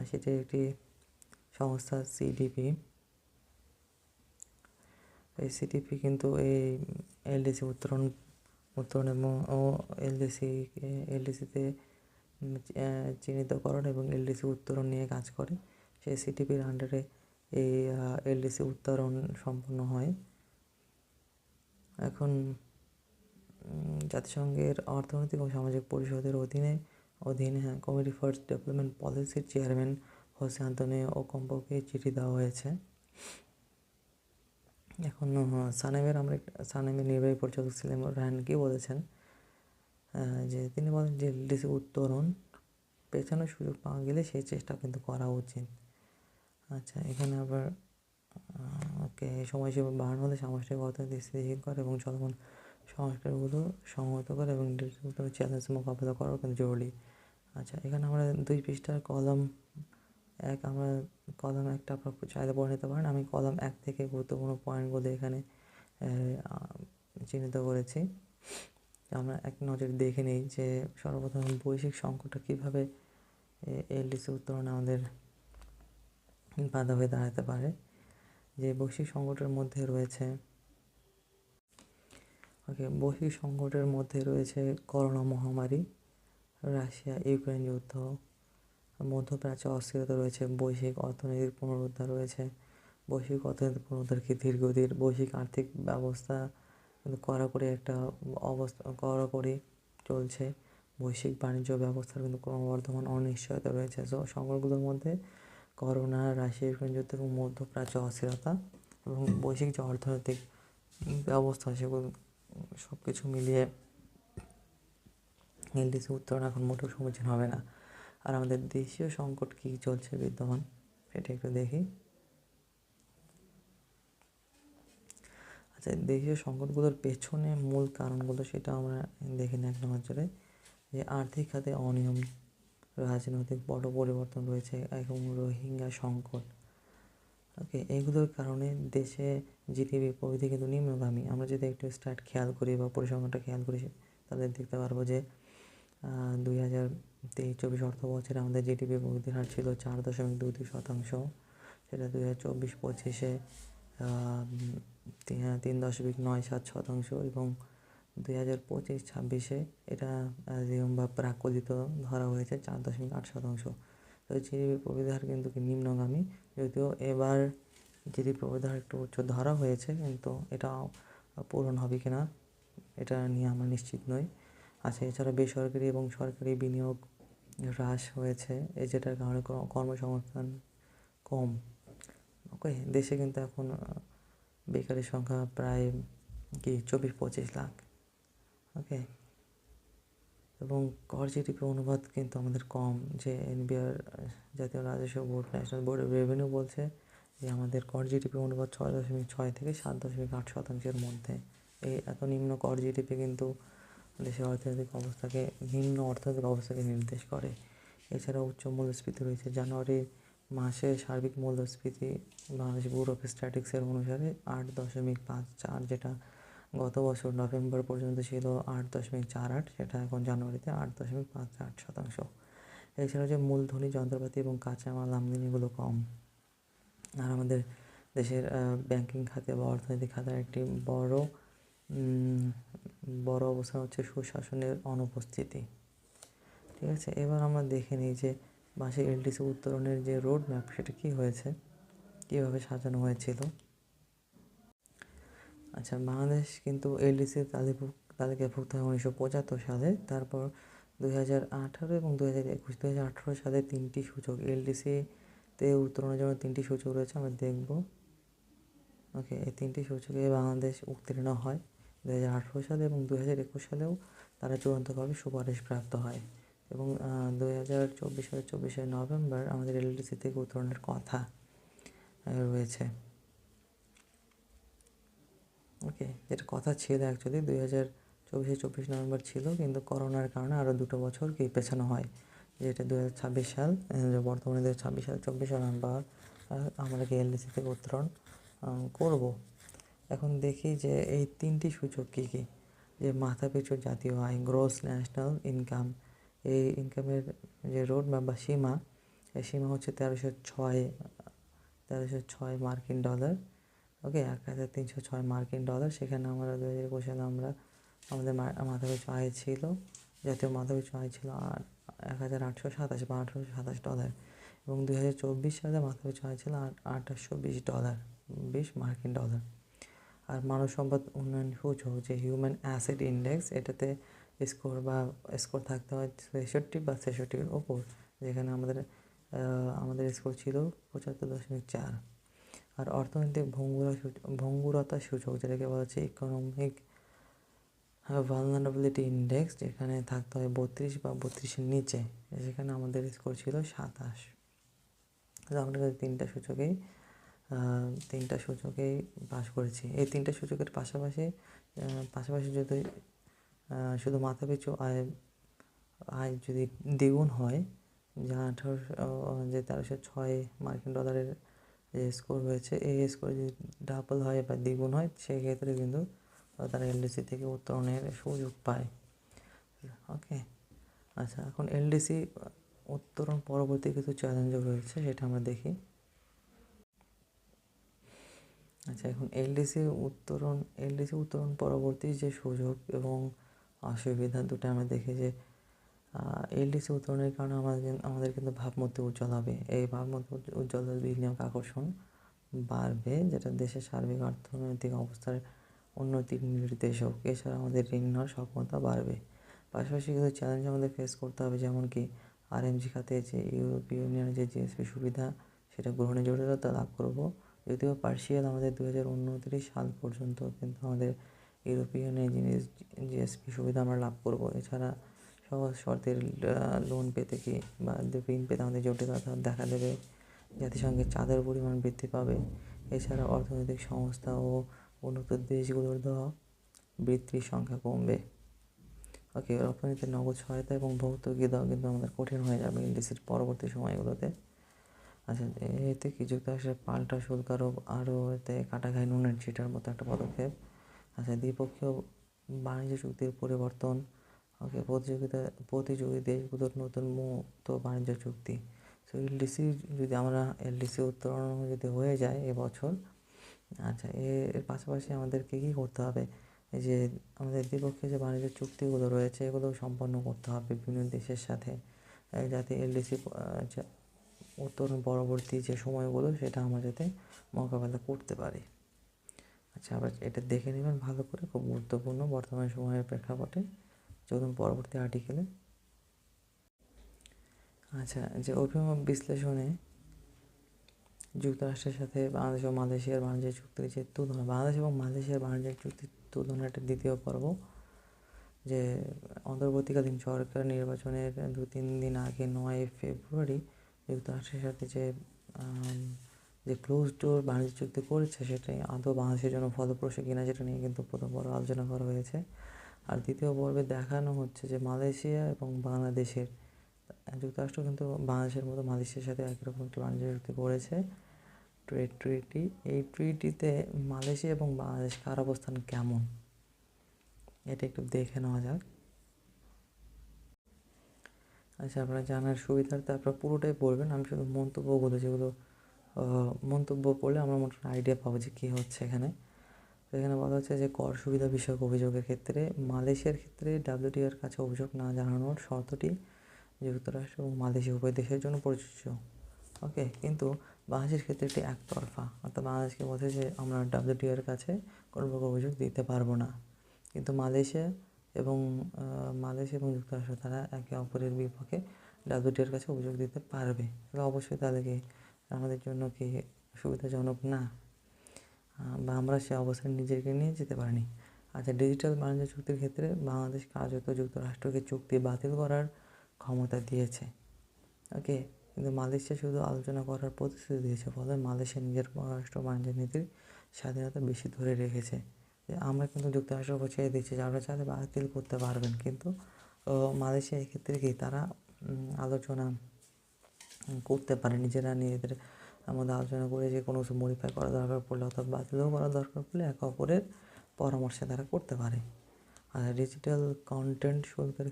সেটির একটি সংস্থা সিডিপি। এই সিডিপি কিন্তু এই এলডিসি উত্তরণ এবং এলডিসিতে চিহ্নিতকরণ এবং এলডিসি উত্তরণ নিয়ে কাজ করে। সেই সিডিপির আন্ডারে এই এলডিসি উত্তরণ সম্পন্ন হয়। এখন জাতিসংঘের অর্থনৈতিক ও সামাজিক পরিষদের অধীনে কমিটি ফর ডেভেলপমেন্ট পলিসির চেয়ারম্যান হোসে আন্তোনিও ওকম্পোকে চিঠি দেওয়া হয়েছে। এখন সানেমের নির্বাহী পরিচালক ছিলেন রায়ান কি বলেছেন যে তিনি বলেন যে এলডিসি উত্তরণ পেছানোর সুযোগ পাওয়া গেলে সেই চেষ্টা কিন্তু করা উচিত। আচ্ছা, এখানে আবার সময়সীমা বাড়ানো হলে সামষ্টিক অর্থনীতি স্থিতিশীল করে এবং চলমান সংস্কারগুলো সংহত করে এবং চ্যালেঞ্জ মোকাবিলা করাও কিন্তু জরুরি। আচ্ছা, এখানে আমরা 2 পৃষ্ঠার কলাম 1 একটা আপনার চাইলে পড়ে নিতে পারেন। আমি কলাম 1 থেকে গুরুত্বপূর্ণ পয়েন্টগুলো এখানে চিহ্নিত করেছি। আমরা এক নজরে দেখে নিই যে সর্বপ্রথম বৈশ্বিক সংকটটা কীভাবে এলডিসি উত্তরণে আমাদের বাধা হয়ে দাঁড়াতে পারে। যে বৈশ্বিক সংকটের মধ্যে রয়েছে করোনা মহামারী, রাশিয়া ইউক্রেন যুদ্ধ, মধ্যপ্রাচ্যে অস্থিরতা রয়েছে, বৈশ্বিক অর্থনৈতিক পুনরুদ্ধার রয়েছে। বৈশ্বিক অর্থনৈতিক পুনরুদ্ধার কি ধীরগতির, বৈশ্বিক আর্থিক ব্যবস্থা কিন্তু কড়াকড়ি চলছে। বৈশ্বিক বাণিজ্য ব্যবস্থার কিন্তু ক্রমবর্ধমান অনিশ্চয়তা রয়েছে। সংকটগুলোর মধ্যে করোনা, রাশিয়া ইউক্রেন যুদ্ধ এবং মধ্যপ্রাচ্য অস্থিরতা এবং বৈশ্বিক যে অর্থনৈতিক ব্যবস্থা সেগুলো সব কিছু মিলিয়ে এলডিসি উত্তরণ এখন মোটেও সমীচীন হবে না। আর আমাদের দেশীয় সংকট কী চলছে বিদ্যমান সেটা একটু দেখি। আচ্ছা, দেশীয় সংকটগুলোর পেছনে মূল কারণগুলো সেটা আমরা দেখে নিই এক নজরে। যে আর্থিক খাতে অনিয়ম, রাজনৈতিক বড় পরিবর্তন রয়েছে এবং রোহিঙ্গা সংকট। এইগুলোর কারণে দেশে জিডিপি প্রবৃদ্ধি কিন্তু নিম্নগামী। আমরা যদি একটু খেয়াল করি বা পরিসংখ্যানটা খেয়াল করি তাহলে দেখতে পারবো যে 2023-24 অর্থ বছরে আমাদের জিডিপি প্রবৃদ্ধির হার ছিল 4.22%। সেটা 2024-25-এ 3.97% এবং 2025-26-এ এটা বা প্রাক্কলিত ধরা হয়েছে 4.8%। তো জিডিপি প্রবৃদ্ধি হার কিন্তু নিম্নগামী, যদিও এবার জিডিপি প্রবৃদ্ধি হার একটু উচ্চ ধরা হয়েছে, কিন্তু এটা পূরণ হবে কিনা এটা নিয়ে আমরা নিশ্চিত নই। আচ্ছা, এছাড়া বেসরকারি এবং সরকারি বিনিয়োগ হ্রাস হয়েছে, যেটার কারণে কর্মসংস্থান কম। দেশে কিন্তু এখন বেকারের সংখ্যা প্রায় 24-25 লাখ। এবং কর জিডিপি অনুপাত কিন্তু আমাদের কম। যে এনবিআর জাতীয় রাজস্ব board, national board of revenue বলছে যে আমাদের কর জিডিপি অনুপাত 6.6 থেকে 7.8%-এর মধ্যে। এই এত নিম্ন কর জিডিপি কিন্তু দেশের নিম্ন অর্থনৈতিক অবস্থাকে নির্দেশ করে। এছাড়া উচ্চ মূল্যস্ফীতি রয়েছে। জানুয়ারি মাসে সার্বিক মূল্যস্ফীতি বাংলাদেশ ব্যুরো অফ স্ট্যাটিস্টিক্সের অনুসারে 8.54, যেটা গত বছর নভেম্বর পর্যন্ত ছিল 8.48, সেটা এখন জানুয়ারিতে 8.58%। এছাড়া যে মূলধনী যন্ত্রপাতি এবং কাঁচামাল আমদানিগুলো কম। আর আমাদের দেশের ব্যাংকিং খাতে বা অর্থনৈতিক খাতের একটি বড় অবস্থা হচ্ছে সুশাসনের অনুপস্থিতি। ঠিক আছে, এবার আমরা দেখে নিই যে মাসিক এলডিসি উত্তরণের যে রোড ম্যাপ সেটা কী হয়েছে, কীভাবে সাজানো হয়েছিল। আচ্ছা, বাংলাদেশ কিন্তু এলডিসির তালিকাভুক্ত হয় 1975 সালে। তারপর 2018 এবং 2021। 2018 সালে 3টি সূচক এলডিসিতে উত্তরণের জন্য 3টি সূচক রয়েছে, আমরা দেখব। এই 3টি সূচকে বাংলাদেশ উত্তীর্ণ হয় 2018 সালে এবং 2021 সালেও তারা চূড়ান্তভাবে সুপারিশপ্রাপ্ত হয়। এবং 2024 সালের 24শে নভেম্বর আমাদের এলডিসি থেকে উত্তরণের কথা রয়েছে। ওকে, যেটা কথা ছিল অ্যাকচুয়ালি 2024 নভেম্বর ছিল, কিন্তু করোনার কারণে আরও 2 বছর কি পেছানো হয়, যেটা 2026 সাল। বর্তমানে 2026 সাল 24 নভেম্বর আমরা কি এলডিসি থেকে উত্তোলন করব। এখন দেখি যে এই 3টি সূচক কী কী, যে মাথাপিছু জাতীয় আয়, গ্রস ন্যাশনাল ইনকাম, এই ইনকামের যে রোড ম্যাপ বা সীমা, এই সীমা হচ্ছে 1306 মার্কিন ডলার। ওকে, 1306 মার্কিন ডলার। সেখানে আমরা 2021 সালে আমাদের মাথাপিছু আয় ছিল, জাতীয় মাথাপিছু আয় ছিল 1827 বা $1827, এবং 2024 সালে মাথাপিছু আয় ছিল $2820, 20 মার্কিন ডলার। আর মানব সম্পদ উন্নয়ন সূচক, যে হিউম্যান অ্যাসেট ইন্ডেক্স, এটাতে স্কোর থাকতে হয় 63 বা 66-এর ওপর, যেখানে আমাদের স্কোর ছিল 75.4। আর অর্থনৈতিক ভঙ্গুরতা সূচক, যেটাকে বলা হচ্ছে ইকোনমিক ভালনারেবিলিটি ইন্ডেক্স, যেখানে থাকতে হয় 32 বা 32-এর নিচে, সেখানে আমাদের স্কোর ছিল 27। আমরা তিনটা সূচকেই পাস করেছি। এই 3টা সূচকের পাশাপাশি যদি শুধু মাথাপিছু আয় যদি দ্বিগুণ হয়, যা 1306 মার্কিন ডলারের যে স্কোর হয়েছে, এই স্কোর যদি ডাবল হয় বা দ্বিগুণ হয়, সেক্ষেত্রে কিন্তু তারা এলডিসি থেকে উত্তোলনের সুযোগ পায়। ওকে, আচ্ছা, এখন এলডিসি উত্তোলন পরবর্তী কিছু চ্যালেঞ্জও রয়েছে, সেটা আমরা দেখি। আচ্ছা, এখন এলডিসি উত্তোলন পরবর্তী যে সুযোগ এবং অসুবিধা দুটো আমরা দেখি। যে এলডিসি উত্তোলনের কারণে আমাদের কিন্তু ভাবমূর্তি উজ্জ্বল হবে। এই ভাবমূর্তি উজ্জ্বল বিনিয়োগ আকর্ষণ বাড়বে, যেটা দেশের সার্বিক অর্থনৈতিক অবস্থার উন্নতির নির্দেশক। এছাড়া আমাদের ঋণ নেওয়ার সক্ষমতা বাড়বে। পাশাপাশি কিছু চ্যালেঞ্জ আমাদের ফেস করতে হবে, যেমন কি আরএমজি খাতে যে ইউরোপীয় ইউনিয়নের যে জিএসপি সুবিধা, সেটা গ্রহণের জটিলতা লাভ করব। যদিও পার্শিয়াল আমাদের 2029 সাল পর্যন্ত কিন্তু আমাদের ইউরোপীয় জিএসপি সুবিধা আমরা লাভ করব। এছাড়া সহজ শর্তের লোন পেতে বা ঋণ পেতে আমাদের জটিলতা দেখা দেবে। জাতিসংঘের চাঁদার পরিমাণ বৃদ্ধি পাবে। এছাড়া অর্থনৈতিক সংস্থা ও উন্নত দেশগুলোর দেওয়া বৃত্তির সংখ্যা কমবে। ওকে, রপ্তানিতে নগদ সহায়তা এবং ভৌতুকি দেওয়া কিন্তু আমাদের কঠিন হয়ে যাবে এলডিসির পরবর্তী সময়গুলোতে। আচ্ছা, এতে কি যুক্তরাষ্ট্রের পাল্টা শুল্ক আরও এতে কাটাঘাই নুনের ছিটার মতো একটা পদক্ষেপ। আচ্ছা, দ্বিপক্ষীয় বাণিজ্য চুক্তির পরিবর্তন। ওকে, প্রতিযোগী দেশগুলোর নতুন মুক্ত বাণিজ্য চুক্তি। সো এলডিসি উত্তোলন যদি হয়ে যায় এবছর, আচ্ছা, এর পাশাপাশি আমাদেরকে কী করতে হবে, যে আমাদের দ্বিপক্ষীয় যে বাণিজ্য চুক্তিগুলো রয়েছে, এগুলো সম্পন্ন করতে হবে বিভিন্ন দেশের সাথে, যাতে এলডিসি উত্তোলন পরবর্তী যে সময়গুলো, সেটা আমরা যাতে মোকাবেলা করতে পারি। আচ্ছা, আবার এটা দেখে নেবেন ভালো করে, খুব গুরুত্বপূর্ণ বর্তমান সময়ের প্রেক্ষাপটে। চলুন পরবর্তী আর্টিকেলে। আচ্ছা, যে অভিমত বিশ্লেষণে যুক্তরাষ্ট্রের সাথে বাংলাদেশ ও মালয়েশিয়ার বাণিজ্য চুক্তির যে তুলনা, বাংলাদেশ এবং মালয়েশিয়ার বাণিজ্য চুক্তির তুলনাটা দ্বিতীয় পর্ব। যে অন্তর্বর্তীকালীন সরকার নির্বাচনের 2-3 দিন আগে 9 ফেব্রুয়ারি যুক্তরাষ্ট্রের সাথে যে ক্লোজ ডোর বাণিজ্য চুক্তি করেছে, সেটাই আদৌ বাংলাদেশের জন্য ফলপ্রসূ কিনা, সেটা নিয়ে কিন্তু প্রথম পর্ব আলোচনা করা হয়েছে। আর দ্বিতীয় পর্বে দেখানো হচ্ছে যে মালয়েশিয়া এবং বাংলাদেশের, যুক্তরাষ্ট্র কিন্তু বাংলাদেশের মতো মালয়েশিয়ার সাথে একই রকম একটি বাণিজ্য চুক্তি করেছে, ট্রেড ট্রিটি। এই ট্রিটিতে মালয়েশিয়া এবং বাংলাদেশ কার অবস্থান কেমন, এটা একটু দেখে নেওয়া যাক। আচ্ছা, আপনারা জানার সুবিধার্থে আপনারা পুরোটাই পড়বেন। আমি শুধু যেগুলো মন্তব্য পড়লে আমরা মোটামুটি আইডিয়া পাবো যে কী হচ্ছে এখানে। তো এখানে বলা হচ্ছে যে কর সুবিধা বিষয়ক অভিযোগের ক্ষেত্রে মালয়েশিয়ার ক্ষেত্রে ডাব্লিউটিওর কাছে অভিযোগ না জানানোর শর্তটি যুক্তরাষ্ট্র এবং মালয়েশিয়া উভয় দেশের জন্য প্রযোজ্য। ওকে, কিন্তু বাংলাদেশের ক্ষেত্রে এটি একতরফা, অর্থাৎ বাংলাদেশকে বলছে যে আমরা ডাব্লিউটিওর কাছে কোনো প্রকার অভিযোগ দিতে পারবো না। কিন্তু মালয়েশিয়া এবং যুক্তরাষ্ট্র তারা একে অপরের বিপক্ষে ডাব্লিউটিওর কাছে অভিযোগ দিতে পারবে। তাহলে অবশ্যই তাদেরকে আমাদের জন্য কি সুবিধাজনক না, বা আমরা সে অবস্থায় নিজেকে নিয়ে যেতে পারিনি। আচ্ছা, ডিজিটাল বাণিজ্য চুক্তির ক্ষেত্রে বাংলাদেশ কার্যত যুক্তরাষ্ট্রকে চুক্তি বাতিল করার ক্ষমতা দিয়েছে। ওকে, কিন্তু মালয়েশিয়া শুধু আলোচনা করার প্রতিশ্রুতি দিয়েছে, ফলে মালয়েশিয়া নিজের পররাষ্ট্র বাণিজ্য নীতির স্বাধীনতা বেশি ধরে রেখেছে। যে আমরা কিন্তু যুক্তরাষ্ট্রের উপর ছেড়ে দিচ্ছি, যে আপনারা চাইলে বাতিল করতে পারবেন, কিন্তু মালয়েশিয়া এক্ষেত্রে কি তারা আলোচনা করতে পারে, নিজেদের মধ্যে আলোচনা করে যে কোনো কিছু মডিফাই করা দরকার পড়লে অথবা বাতিলও করা দরকার পড়লে একে অপরের পরামর্শে তারা করতে পারে। আর ডিজিটাল কন্টেন্টের শুল্কের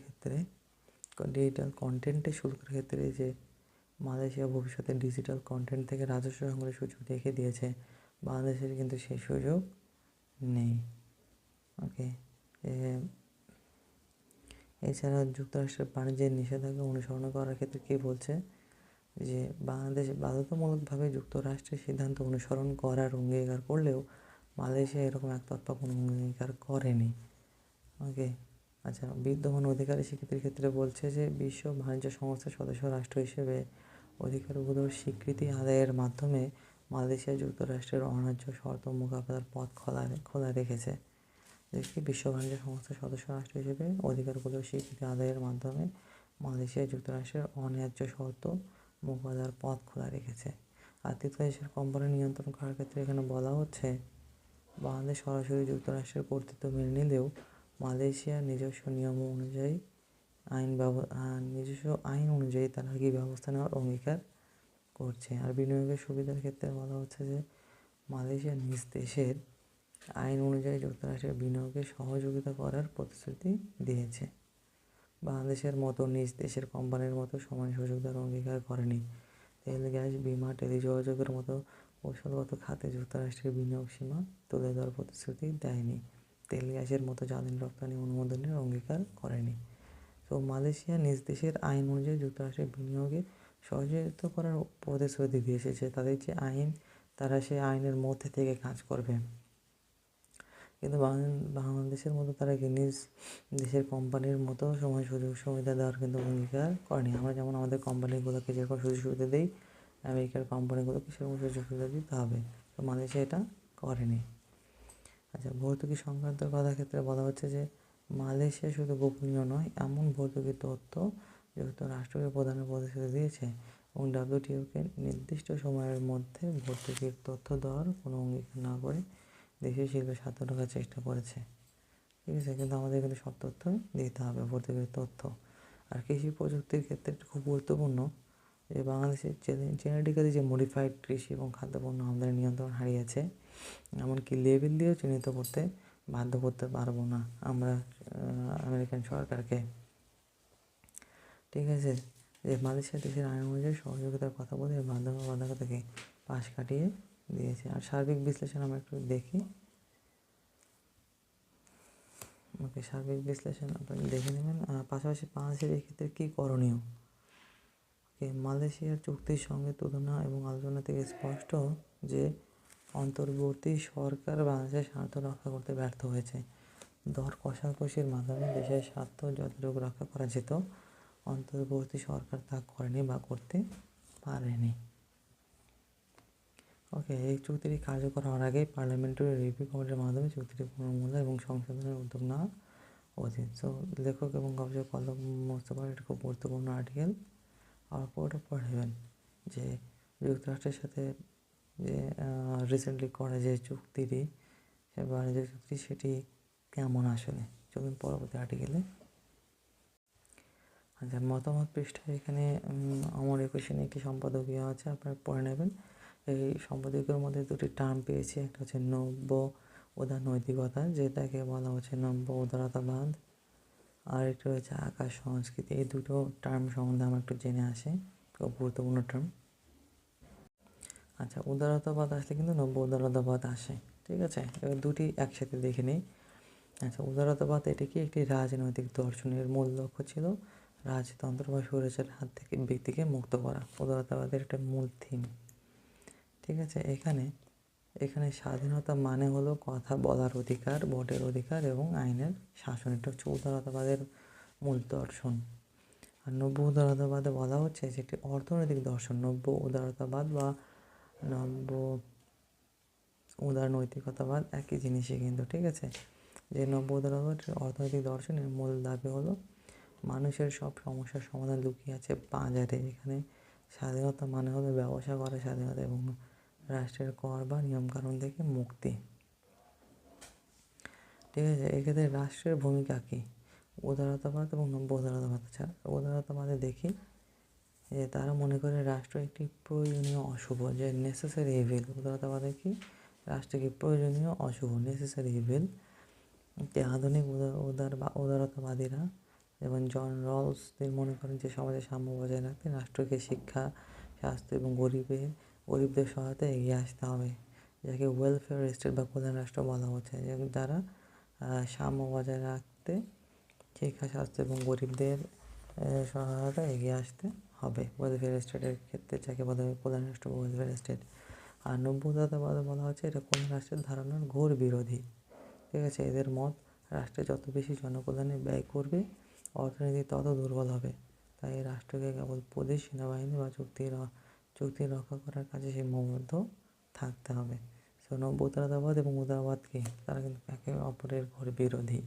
ক্ষেত্রে যে মালয়েশিয়া ভবিষ্যতে ডিজিটাল কন্টেন্ট থেকে রাজস্ব সংগ্রহের সুযোগ রেখে দিয়েছে, বাংলাদেশের কিন্তু সেই সুযোগ নেই। ওকে, এছাড়া যুক্তরাষ্ট্রের বাণিজ্যের নিষেধাজ্ঞা অনুসরণ করার ক্ষেত্রে কী বলছে, যে বাংলাদেশ বাধ্যতামূলকভাবে যুক্তরাষ্ট্রের সিদ্ধান্ত অনুসরণ করার অঙ্গীকার করলেও মালয়েশিয়া এরকম একতরফা কোনো অঙ্গীকার করেনি। ওকে, আচ্ছা, বিদ্যমান অধিকারী স্বীকৃতির ক্ষেত্রে বলছে যে বিশ্ব বাণিজ্য সংস্থার সদস্য রাষ্ট্র হিসেবে অধিকারগুলোর স্বীকৃতি আদায়ের মাধ্যমে মালয়েশিয়া যুক্তরাষ্ট্রের অন্যায্য শর্ত মোকাবেলার পথ খোলা রেখেছে। দেখি, বিশ্ব বাণিজ্য সংস্থার সদস্য রাষ্ট্র হিসেবে অধিকারগুলোর স্বীকৃতি আদায়ের মাধ্যমে মালয়েশিয়া যুক্তরাষ্ট্রের অন্যায্য শর্ত মোকাবেলার পথ খোলা রেখেছে। আর তৃতীয় দেশের কোম্পানি নিয়ন্ত্রণ করার ক্ষেত্রে এখানে বলা হচ্ছে বাংলাদেশ সরাসরি যুক্তরাষ্ট্রের কর্তৃত্ব মেনে নিলেও মালয়েশিয়ার নিজস্ব আইন অনুযায়ী তারা কি ব্যবস্থা নেওয়ার অঙ্গীকার করছে। আর বিনিয়োগের সুবিধার ক্ষেত্রে বলা হচ্ছে যে মালয়েশিয়া নিজ দেশের আইন অনুযায়ী যুক্তরাষ্ট্রের বিনিয়োগে সহযোগিতা করার প্রতিশ্রুতি দিয়েছে। বাংলাদেশের মতো নিজ দেশের কোম্পানির মতো সমান সুযোগ দেওয়ার অঙ্গীকার করেনি। তেল, গ্যাস, বিমা, টেলিযোগাযোগের মতো কৌশলগত খাতে যুক্তরাষ্ট্রের বিনিয়োগ সীমা তুলে দেওয়ার প্রতিশ্রুতি দেয়নি। তেল, গ্যাসের মতো জ্বালানি রপ্তানি অনুমোদনের অঙ্গীকার করেনি। তো মালয়েশিয়া নিজ দেশের আইন অনুযায়ী যুক্তরাষ্ট্রের বিনিয়োগে সহযোগিতা করার প্রতিশ্রুতি দিয়েছে, যে তাদের যে আইন তারা সেই আইনের মধ্যে থেকে কাজ করবে। কিন্তু বাংলাদেশের মতো তারা কি নিজ দেশের কোম্পানির মতো সময় সুযোগ সুবিধা দেওয়ার কিন্তু অঙ্গীকার করেনি। আমরা যেমন আমাদের কোম্পানিগুলোকে যেরকম সুযোগ সুবিধা দিই, আমেরিকার কোম্পানিগুলোকে সেরকম সুযোগ সুবিধা দিতে হবে। তো মালয়েশিয়া এটা করেনি। আচ্ছা, ভর্তুকি সংক্রান্ত কথার ক্ষেত্রে বলা হচ্ছে যে মালয়েশিয়া শুধু গোপনীয় নয়, এমন ভর্তুকির তথ্য যুক্তরাষ্ট্রকে প্রদানের প্রতিশ্রুতি দিয়েছে এবং ডাব্লিউটিওকে নির্দিষ্ট সময়ের মধ্যে ভর্তুকির তথ্য দেওয়ার কোনো অঙ্গীকার না করে দেশের শিল্পের স্বার্থ রাখার চেষ্টা করেছে। ঠিক আছে, কিন্তু আমাদের কিন্তু সব তথ্য দিতে হবে, ভর্তুকির তথ্য। আর কৃষি প্রযুক্তির ক্ষেত্রে খুব গুরুত্বপূর্ণ যে বাংলাদেশের জেনেটিক্যালি যে মডিফাইড কৃষি এবং খাদ্যপণ্য আমদানি নিয়ন্ত্রণ হারিয়েছে, এমনকি লেবেল দিয়েও চিহ্নিত করতে বাধ্য করতে পারবো না আমরা আমেরিকান সরকারকে। ঠিক আছে, যে মালয়েশিয়া দেশের আইন অনুযায়ী সহযোগিতার কথা বলে বাধ্যবাধকতাকে পাশ কাটিয়ে দিয়েছে। আর সার্বিক বিশ্লেষণ আমরা একটু দেখি। ওকে, সার্বিক বিশ্লেষণ আপনি দেখে নেবেন। পাশাপাশি বাংলাদেশের এক্ষেত্রে কী করণীয়। ওকে, মালয়েশিয়ার চুক্তির সঙ্গে তুলনা এবং আলোচনা থেকে স্পষ্ট যে অন্তর্বর্তী সরকার বাংলাদেশের স্বার্থ রক্ষা করতে ব্যর্থ হয়েছে। দর কষাকষির মাধ্যমে দেশের স্বার্থ যতটুকু রক্ষা করা যেত, অন্তর্বর্তী সরকার তা করেনি বা করতে পারেনি। ওকে, এই চুক্তিটি কার্যকর হওয়ার আগেই পার্লামেন্টারি রিভিউ কমিটির মাধ্যমে চুক্তিটি পুনর্মূল্যায়ন এবং সংশোধনের উদ্যোগ নেওয়া উচিত। সো লেখক এবং গবেষক কল্লোল মোস্তফার একটা খুব গুরুত্বপূর্ণ আর্টিকেল, আর পুরোটা পড়বেন যে যুক্তরাষ্ট্রের সাথে যে রিসেন্টলি করা যে চুক্তিটি, সে বাণিজ্য চুক্তি, সেটি কেমন আসলে। চলুন পরবর্তী আর্টিকেলে। আচ্ছা, মতামত পৃষ্ঠায় এখানে আমার একুশে একটি সম্পাদকীয় আছে, আপনারা পড়ে নেবেন। এই সম্পাদকীয়র মধ্যে দুটি টার্ম পেয়েছি, একটা হচ্ছে নব্য উদার নৈতিকতা, যেটাকে বলা হচ্ছে নব্য উদারতাবাদ, আর একটা হচ্ছে আকাশ সংস্কৃতি। এই দুটো টার্ম সম্বন্ধে আমরা একটু জেনে আসি, খুব গুরুত্বপূর্ণ টার্ম। আচ্ছা, উদারতাবাদ আসলে কিন্তু নব্য উদারতাবাদ আসে। ঠিক আছে, এবার দুটি একসাথে দেখে নিই। আচ্ছা, উদারতাবাদ এটি কি একটি রাজনৈতিক দর্শনের মূল লক্ষ্য ছিল রাজতন্ত্র বা স্বৈরাচারের হাত থেকে ব্যক্তিকে মুক্ত করা। উদারতাবাদের একটা মূল থিম। ঠিক আছে, এখানে স্বাধীনতা মানে হলো কথা বলার অধিকার, ভোটের অধিকার এবং আইনের শাসন। এটা হচ্ছে উদারতাবাদের মূল দর্শন। আর নব্য উদারতাবাদে বলা হচ্ছে যে একটি অর্থনৈতিক দর্শন। নব্য উদারতাবাদ বা নব্য উদারনৈতিকতাবাদ একই জিনিসই কিন্তু। ঠিক আছে, যে নব্য উদারতাবাদ অর্থনৈতিক দর্শনের মূল দাবি হলো মানুষের সব সমস্যার সমাধান লুকিয়ে আছে বাজারে। এখানে স্বাধীনতা মানে হলো ব্যবসা করার স্বাধীনতা এবং রাষ্ট্রের কর বা নিয়মকানুন থেকে মুক্তি। ঠিক আছে, এক্ষেত্রে রাষ্ট্রের ভূমিকা কী? উদারতাবাদ এবং নব্য উদারতাবাদ ছাড়া উদারতাবাদে দেখি যে তারা মনে করে রাষ্ট্র একটি প্রয়োজনীয় অশুভ, যে নেসেসারি ইভিল। উদারতাবাদে কি? রাষ্ট্র কি প্রয়োজনীয় অশুভ, নেসেসারি ইভিল। যে আধুনিক উদারতাবাদীরা যেমন জন রলস তিনি মনে করেন যে সমাজে সাম্য বজায় রাখতে রাষ্ট্রকে শিক্ষা, স্বাস্থ্য এবং গরিবদের সহায়তায় এগিয়ে আসতে হবে, যাকে ওয়েলফেয়ার স্টেট বা কল্যাণ রাষ্ট্র বলা হচ্ছে, যারা সাম্য বজায় রাখতে শিক্ষা, স্বাস্থ্য এবং গরিবদের সহায়তা এগিয়ে আসতে হবে। ওয়েলফেয়ার স্টেটের ক্ষেত্রে যাকে বলা হয় কল্যাণ রাষ্ট্র বা ওয়েলফেয়ার স্টেট। আর নব্য উদারতাবাদে বলা হচ্ছে এটা কল্যাণ রাষ্ট্রের ধারণার ঘোর বিরোধী। ঠিক আছে, এদের মত রাষ্ট্রে যত বেশি জনকল্যাণে ব্যয় করবে অর্থনীতি তত দুর্বল হবে, তাই রাষ্ট্রকে কেবল পুলিশ, সেনাবাহিনী বা চুক্তি রক্ষা করার কাজে সীমাবদ্ধ থাকতে হবে। সো নব্য উদারতাবাদ এবং উদারবাদ কি? তারা কিন্তু একে অপরের ঘোর বিরোধী।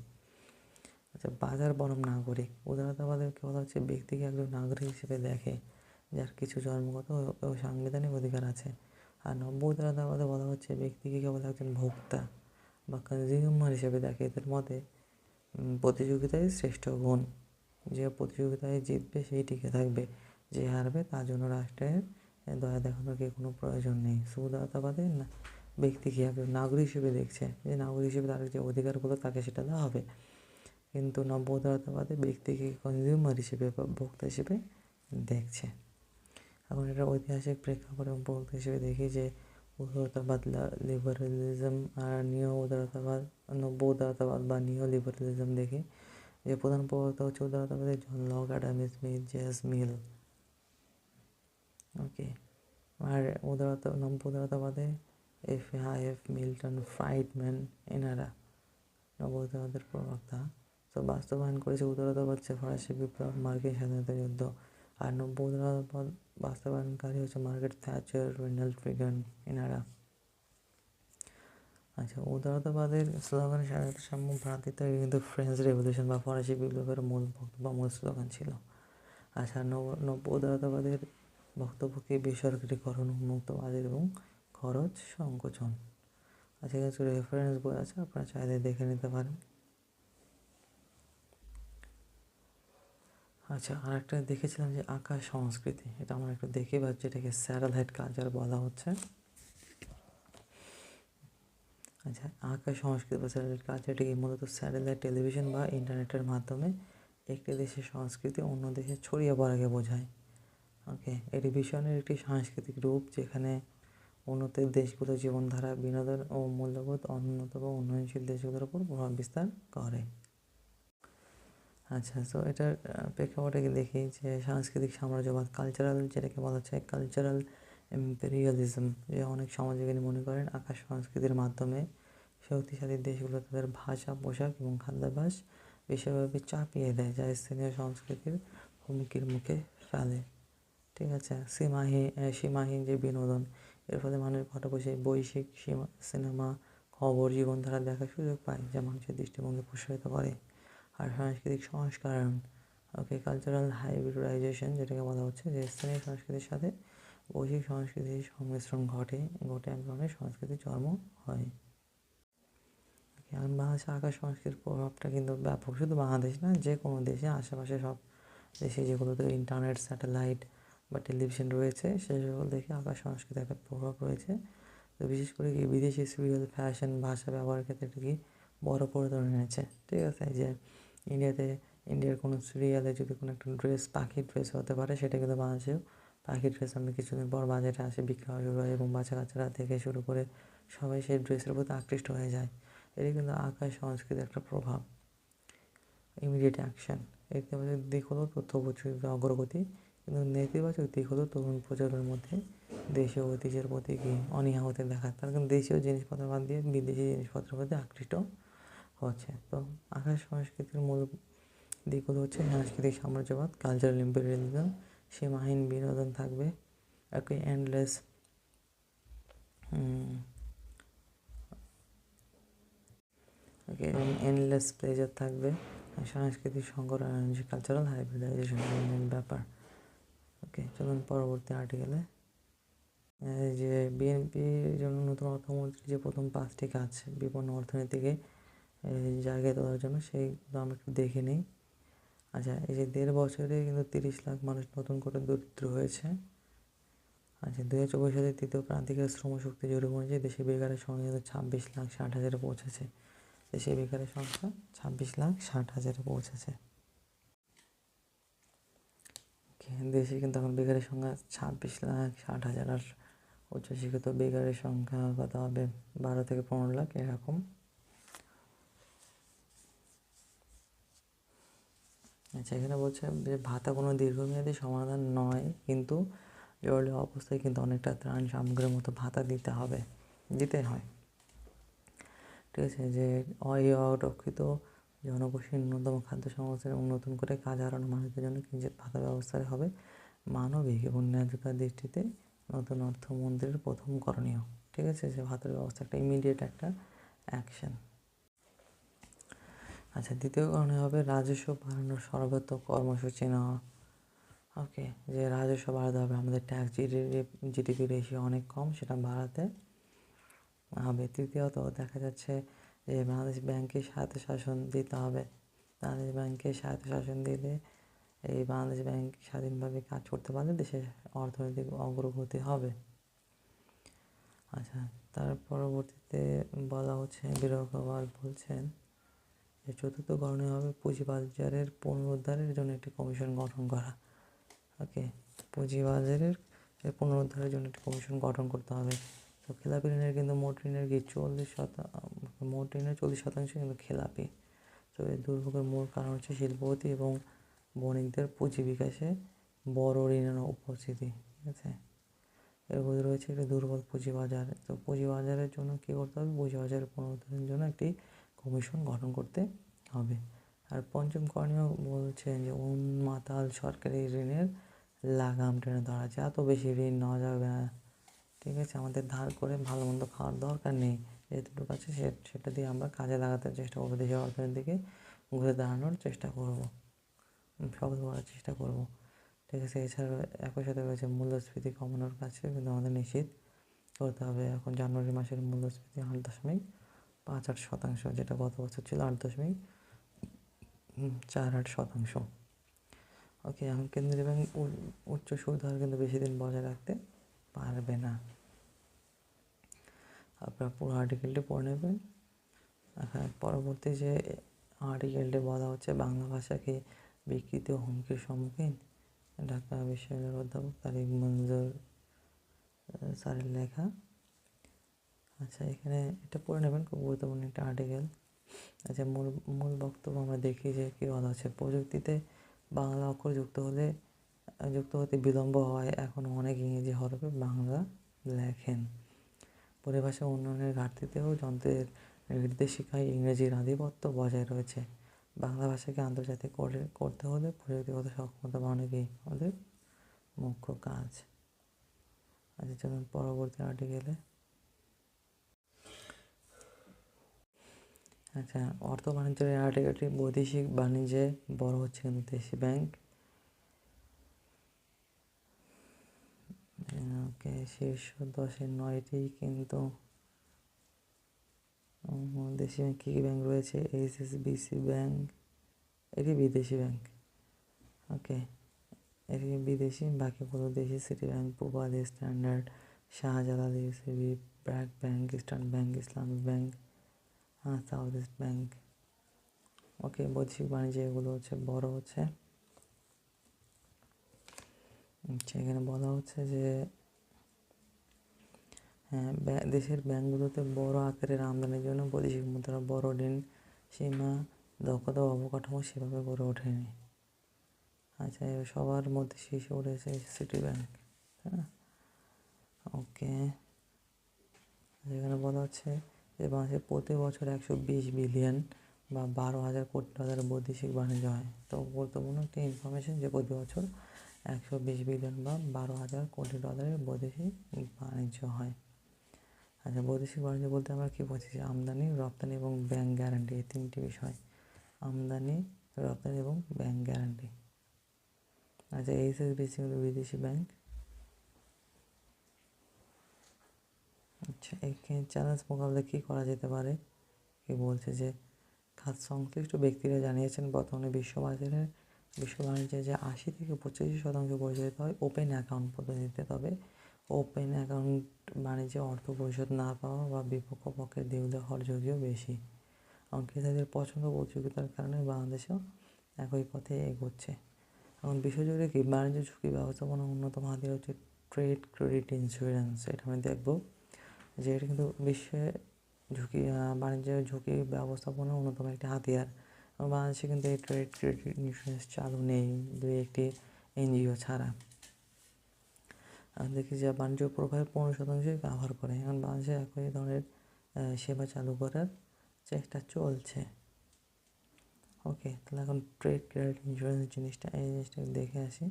আচ্ছা, বাজার বনাম নাগরিক। উদারতাবাদকে বলা হচ্ছে ব্যক্তিকে একজন নাগরিক হিসেবে দেখে যার কিছু জন্মগত ও সাংবিধানিক অধিকার আছে। আর নব্য উদারতাবাদে বলা হচ্ছে ব্যক্তিকে কেবল একজন ভোক্তা বা কনজিউমার হিসেবে দেখে। এদের মতে প্রতিযোগিতায় শ্রেষ্ঠ গুণ, যে প্রতিযোগিতায় জিতবে সেই টিকে থাকবে, যে হারবে তার জন্য রাষ্ট্রের দয়া দেখানোর কি কোনো প্রয়োজন নেই। উদারতাবাদে না, ব্যক্তিকে একজন নাগরিক হিসেবে দেখছে, যে নাগরিক হিসেবে তার যে অধিকারগুলো তাকে সেটা দেওয়া হবে। কিন্তু নব্য উদারতাবাদে ব্যক্তিকে কনজিউমার হিসেবে বা ভোক্তা হিসেবে দেখছে। এখন এটা ঐতিহাসিক প্রেক্ষাপট এবং প্রবক্তা হিসেবে দেখি যে উদারতাবাদ লিবারেলিজম আর নিও উদারতাবাদ, নব্য উদারতাবাদ বা নিও লিবারেলিজম দেখি যে প্রধান প্রবক্তা হচ্ছে উদারতাবাদের John Locke, Adam Smith, J S Mill. Okay, আর নব্য উদারতাবাদে এফ মিল্টন ফ্রাইডম্যান এনারা নব্য উদারতাবাদের প্রবক্তা। তো বাস্তবায়ন করেছে উদারতাবাদ হচ্ছে ফরাসি বিপ্লব, মার্কিন স্বাধীনতা যুদ্ধ। আর নব্য উদারতাবাদ বাস্তবায়নকারী হচ্ছে মার্গারেট থ্যাচার, রোনাল্ড রিগান এনারা। আচ্ছা, উদারতাবাদের স্লোগান স্বাধীনতা, সাম্য, ভ্রাতৃত্ব কিন্তু ফ্রেঞ্চ রেভলিউশন বা ফরাসি বিপ্লবের মূল বক্তব্য, মূল স্লোগান ছিল। আচ্ছা, নব্য উদারতাবাদের বক্তব্য কি? বেসরকারিকরণ, উন্মুক্ত বাজার এবং খরচ সংকোচন। আচ্ছা, কিছু রেফারেন্স বই আছে, আপনারা চাইলে দেখে নিতে পারেন। আচ্ছা, আর একটা দেখেছিলাম যে আকাশ সংস্কৃতি, এটা আমরা একটু দেখি বা যেটাকে স্যাটেলাইট কালচার বলা হচ্ছে। আচ্ছা, আকাশ সংস্কৃতি বা স্যাটেলাইট কালচারটি মূলত স্যাটেলাইট টেলিভিশন বা ইন্টারনেটের মাধ্যমে একটি দেশের সংস্কৃতি অন্য দেশে ছড়িয়ে পড়াকে বোঝায়। ওকে, এটি বিশ্বায়নের একটি সাংস্কৃতিক রূপ যেখানে উন্নত দেশগুলোর জীবনধারা, বিনোদন ও মূল্যবোধ অনুন্নত বা উন্নয়নশীল দেশগুলোর উপর প্রভাব বিস্তার করে। আচ্ছা, তো এটার প্রেক্ষাপটে দেখি যে সাংস্কৃতিক সাম্রাজ্যবাদ, কালচারাল, যেটাকে বলা হচ্ছে কালচারাল ইম্পেরিয়ালিজম, যে অনেক সমাজবিজ্ঞানী মনে করেন আকাশ সংস্কৃতির মাধ্যমে শক্তিশালী দেশগুলো তাদের ভাষা, পোশাক এবং খাদ্যাভ্যাস বিশ্বব্যাপী চাপিয়ে দেয়, যা স্থানীয় সংস্কৃতির হুমকির মুখে ফেলে। ঠিক আছে, সীমাহীন যে বিনোদন, এর ফলে মানুষ ঘরে বসে বৈশ্বিক সিনেমা, খবর, জীবনধারা দেখার সুযোগ পায়, যা মানুষের দৃষ্টিভঙ্গি প্রসারিত করে। আর সাংস্কৃতিক সংস্করণ, ওকে, কালচারাল হাইব্রিডাইজেশন, যেটাকে বলা হচ্ছে যে স্থানীয় সংস্কৃতির সাথে বৈশ্বিক সংস্কৃতির সংমিশ্রণ ঘটে এক ধরনের সংস্কৃতির জন্ম হয়। এখন বাংলাদেশে আকাশ সংস্কৃতির প্রভাবটা কিন্তু ব্যাপক, শুধু বাংলাদেশ না, যে কোনো দেশে, আশেপাশে সব দেশে যেগুলোতে ইন্টারনেট, স্যাটেলাইট বা টেলিভিশন রয়েছে সে সকল দেখে আকাশ সংস্কৃতির একটা প্রভাব রয়েছে। তো বিশেষ করে কি বিদেশি সিরিয়াল, ফ্যাশন, ভাষা ব্যবহারের ক্ষেত্রে এটা কি বড় পরিবর্তন এনেছে। ঠিক আছে, যে ইন্ডিয়ার কোনো সিরিয়ালে যদি কোনো একটা ড্রেস পাখির ড্রেস হতে পারে, সেটা কিন্তু বাংলাদেশেও পাখির ড্রেস আমরা কিছুদিন পর বাজারে আসে বিক্রি হওয়া শুরু হয় এবং বাচ্চা কাচ্চারা থেকে শুরু করে সবাই সেই ড্রেসের প্রতি আকৃষ্ট হয়ে যায়। এটি কিন্তু আকাশ সংস্কৃতির একটা প্রভাব। ইমিডিয়েট অ্যাকশন, ইতিবাচক দিক হলো তথ্য প্রযুক্তির অগ্রগতি, কিন্তু নেতিবাচক দিক হলো তরুণ প্রজন্মের মধ্যে দেশীয় ঐতিহ্যের প্রতি কি অনীহা হতে দেখা, তারা কিন্তু দেশীয় জিনিসপত্র বাদ দিয়ে বিদেশি জিনিসপত্রের প্রতি আকৃষ্ট হচ্ছে। তো আকাশ সংস্কৃতির মূল দিকগুলো হচ্ছে সাংস্কৃতিক সাম্রাজ্যবাদ, কালচারাল ইম্পেরিয়ালিজম, সীমাহীন বিনোদন থাকবে, ওকে, এন্ডলেস প্লেজার থাকবে, সাংস্কৃতিক সংকট আর কালচারাল হাইব্রিডাইজেশন ব্যাপার। ওকে, চলুন পরবর্তী আর্টিকেলে। যে বিএনপির জন্য নতুন অর্থমন্ত্রী যে প্রথম 5টি কাজ বিপন্ন অর্থনীতিকে এই জায়গায় তোলার জন্য সেইগুলো আমরা একটু দেখে নিই। আচ্ছা, এই যে 1.5 বছরে কিন্তু 30 লাখ মানুষ নতুন করে দরিদ্র হয়েছে। আচ্ছা, 2024 সালে তৃতীয় প্রান্তিকের শ্রমশক্তি জরিপ অনুযায়ী দেশে বেকারের সংখ্যা কিন্তু 26,60,000-এ পৌঁছেছে। দেশে বেকারের সংখ্যা 26,60,000-এ পৌঁছেছে। দেশে কিন্তু এখন বেকারের সংখ্যা 26,60,000, আর উচ্চশিক্ষিত বেকারের সংখ্যা কত হবে? 12 থেকে 15 লাখ এরকম। আচ্ছা, এখানে বলছে যে ভাতা কোনো দীর্ঘমেয়াদী সমাধান নয়, কিন্তু জরুরি অবস্থায় কিন্তু অনেকটা ত্রাণ সামগ্রীর মতো ভাতা দিতে হয়। ঠিক আছে, যে অরক্ষিত জনগোষ্ঠীর ন্যূনতম খাদ্য সংস্থান এবং নতুন করে কাজ হারানো মানুষদের জন্য কিঞ্চিৎ ভাতা ব্যবস্থা হবে মানবিক এবং ন্যায্যতার দৃষ্টিতে নতুন অর্থমন্ত্রীর প্রথম করণীয়। ঠিক আছে, যে ভাতার ব্যবস্থা একটা ইমিডিয়েট একটা অ্যাকশন। আচ্ছা, দ্বিতীয় করণীয় হবে রাজস্ব বাড়ানোর সর্বাত্মক কর্মসূচি নেওয়া। ওকে, যে রাজস্ব বাড়াতে হবে, আমাদের ট্যাক্স জিডিপি রেশিও অনেক কম, সেটা বাড়াতে হবে। তৃতীয়ত দেখা যাচ্ছে যে বাংলাদেশ ব্যাংকে স্বায়ত্তশাসন দিতে হবে। বাংলাদেশ ব্যাংকে স্বায়ত্তশাসন দিলে এই বাংলাদেশ ব্যাংক স্বাধীনভাবে কাজ করতে পারলে দেশের অর্থনৈতিক অগ্রগতি হবে। আচ্ছা, তার পরবর্তীতে বলা হচ্ছে বিরোধীরা বলছেন যে চতুর্থ করণীয় হবে পুঁজিবাজারের পুনরুদ্ধারের জন্য একটি কমিশন গঠন করা। ওকে, পুঁজিবাজারের পুনরুদ্ধারের জন্য একটি কমিশন গঠন করতে হবে। তো খেলাপি ঋণের কিন্তু মোট ঋণের কি 40% কিন্তু খেলাপি। তো এই দুর্ভোগের মূল কারণ হচ্ছে শিল্পপতি এবং বণিকদের পুঁজি বিকাশে বড় ঋণের উপস্থিতি। ঠিক আছে, এর মধ্যে রয়েছে একটি দুর্বল পুঁজিবাজার। তো পুঁজিবাজারের জন্য কী করতে হবে? পুঁজিবাজারের পুনরুদ্ধারের জন্য একটি কমিশন গঠন করতে হবে। আর পঞ্চম করণীয় বলছেন যে উন্মাতাল সরকারি ঋণের লাগাম টেনে ধরা, যে এত বেশি ঋণ নেওয়া যাবে না। ঠিক আছে, আমাদের ধার করে ভালো মন্দ খাওয়ার দরকার নেই, যেটুকু আছে সেটা দিয়ে আমরা কাজে লাগাতে চেষ্টা করবো, দেশের অর্থনীতিকে ঘুরে দাঁড়ানোর চেষ্টা করব, সফল করার চেষ্টা করব। ঠিক আছে, এছাড়াও একই সাথে রয়েছে মূল্যস্ফীতি কমানোর কাছে কিন্তু আমাদের নিশ্চিত করতে হবে। এখন জানুয়ারি মাসের মূল্যস্ফীতি 8.58%, যেটা গত বছর ছিল 8.48%। ওকে, এখন কেন্দ্রীয় ব্যাংক উচ্চ সুদ হার কিন্তু বেশি দিন বজায় রাখতে পারবে না। আপনারা পুরো আর্টিকেলটি পড়ে নেবেন। পরবর্তী যে আর্টিকেলটি বলা হচ্ছে বাংলা ভাষাকে বিকৃতি ও হুমকির সম্মুখীন, ঢাকা বিশ্ববিদ্যালয়ের অধ্যাপক তারিক মঞ্জুর স্যারের লেখা। আচ্ছা, এখানে এটা পড়ে নেবেন, খুব গুরুত্বপূর্ণ একটা আর্টিকেল। আচ্ছা, মূল বক্তব্য আমরা দেখি যে কী বলা হচ্ছে। প্রযুক্তিতে বাংলা অক্ষর যুক্ত হতে বিলম্ব হয়, এখনও অনেক ইংরেজি হরফে বাংলা লেখেন। পরিভাষা উন্নয়নের ঘাটতিতেও যন্ত্রের নির্দেশিকায় ইংরেজির আধিপত্য বজায় রয়েছে। বাংলা ভাষাকে আন্তর্জাতিক করতে হলে প্রযুক্তিগত সক্ষমতা বাড়ানোই আমাদের মুখ্য কাজ। আচ্ছা, চলুন পরবর্তী আর্টিকেলে। আচ্ছা, অর্থ বাণিজ্যের এই আর্টিকেলটি বৈদেশিক বাণিজ্যে বড় হচ্ছে কিন্তু দেশি ব্যাংক। ওকে, শীর্ষ 10-এর 9টি কিন্তু দেশি ব্যাংক। কী কী ব্যাংক রয়েছে? HSBC ব্যাংক, এটি বিদেশি ব্যাংক। ওকে, এটি বিদেশি, বাকিগুলো দেশি। City bank, Pubali, standard, Shahjalal, UCB, BRAC bank, eastern bank, Islamic bank, south east bank. Okay, বৈদেশিক বাণিজ্য এগুলো হচ্ছে বড় হচ্ছে। আচ্ছা, এখানে বলা হচ্ছে যে হ্যাঁ, দেশের ব্যাংকগুলোতে বড় আকারের আমদানির জন্য বৈদেশিক মুদ্রা বড় ঋণ সীমা, দক্ষতা ও অবকাঠামো সেভাবে গড়ে ওঠেনি। আচ্ছা, সবার মধ্যে শীর্ষে উঠেছে সিটি ব্যাংক। হ্যাঁ, ওকে। এখানে বলা হচ্ছে যে বাংলাদেশে প্রতি বছর 120 বিলিয়ন বা 12,000 কোটি ডলারের বৈদেশিক বাণিজ্য হয়। তো গুরুত্বপূর্ণ একটি ইনফরমেশন যে প্রতি বছর 120 বিলিয়ন বা 12,000 কোটি ডলারের বৈদেশিক বাণিজ্য হয়। আচ্ছা, বৈদেশিক বাণিজ্য বলতে আমরা কী বুঝছি? আমদানি, রপ্তানি এবং ব্যাংক গ্যারান্টি, এই তিনটি বিষয়। আমদানি, রপ্তানি এবং ব্যাংক গ্যারান্টি। আচ্ছা, HSBC হলো বিদেশি ব্যাংক। আচ্ছা, এই চ্যালেঞ্জ মোকাবেলা কী করা যেতে পারে? কি বলছে যে খাত সংশ্লিষ্ট ব্যক্তিরা জানিয়েছেন, বর্তমানে বিশ্ব বাণিজ্যে যে 80-85% পরিচালিত হয় ওপেন অ্যাকাউন্ট পদ্ধতিতে। তবে ওপেন অ্যাকাউন্ট বাণিজ্যে অর্থ পরিশোধ না পাওয়া বা বিপক্ষ পক্ষের দেউলিয়া হওয়ার ঝুঁকিও বেশি। এবং ক্রেতাদের পছন্দ প্রতিযোগিতার কারণে বাংলাদেশেও একই পথে এগোচ্ছে। এখন বিশ্বজুড়ে কি বাণিজ্য ঝুঁকি ব্যবস্থাপনার অন্যতম হাতিয়ার হচ্ছে ট্রেড ক্রেডিট ইন্স্যুরেন্স। এটা আমি দেখব যে এটা কিন্তু বিশ্বে বাণিজ্যের ঝুঁকি ব্যবস্থাপনার অন্যতম একটি হাতিয়ার। এবং বাংলাদেশে কিন্তু এই ট্রেড ক্রেডিট ইন্স্যুরেন্স চালু নেই, একটি এনজিও ছাড়া। দেখি যে বাণিজ্য প্রোফাইল 15% ব্যবহার করে। এখন বাংলাদেশে একই ধরনের সেবা চালু করার চেষ্টা চলছে। ওকে, তাহলে এখন ট্রেড ক্রেডিট ইন্স্যুরেন্স এই জিনিসটা দেখে আসি।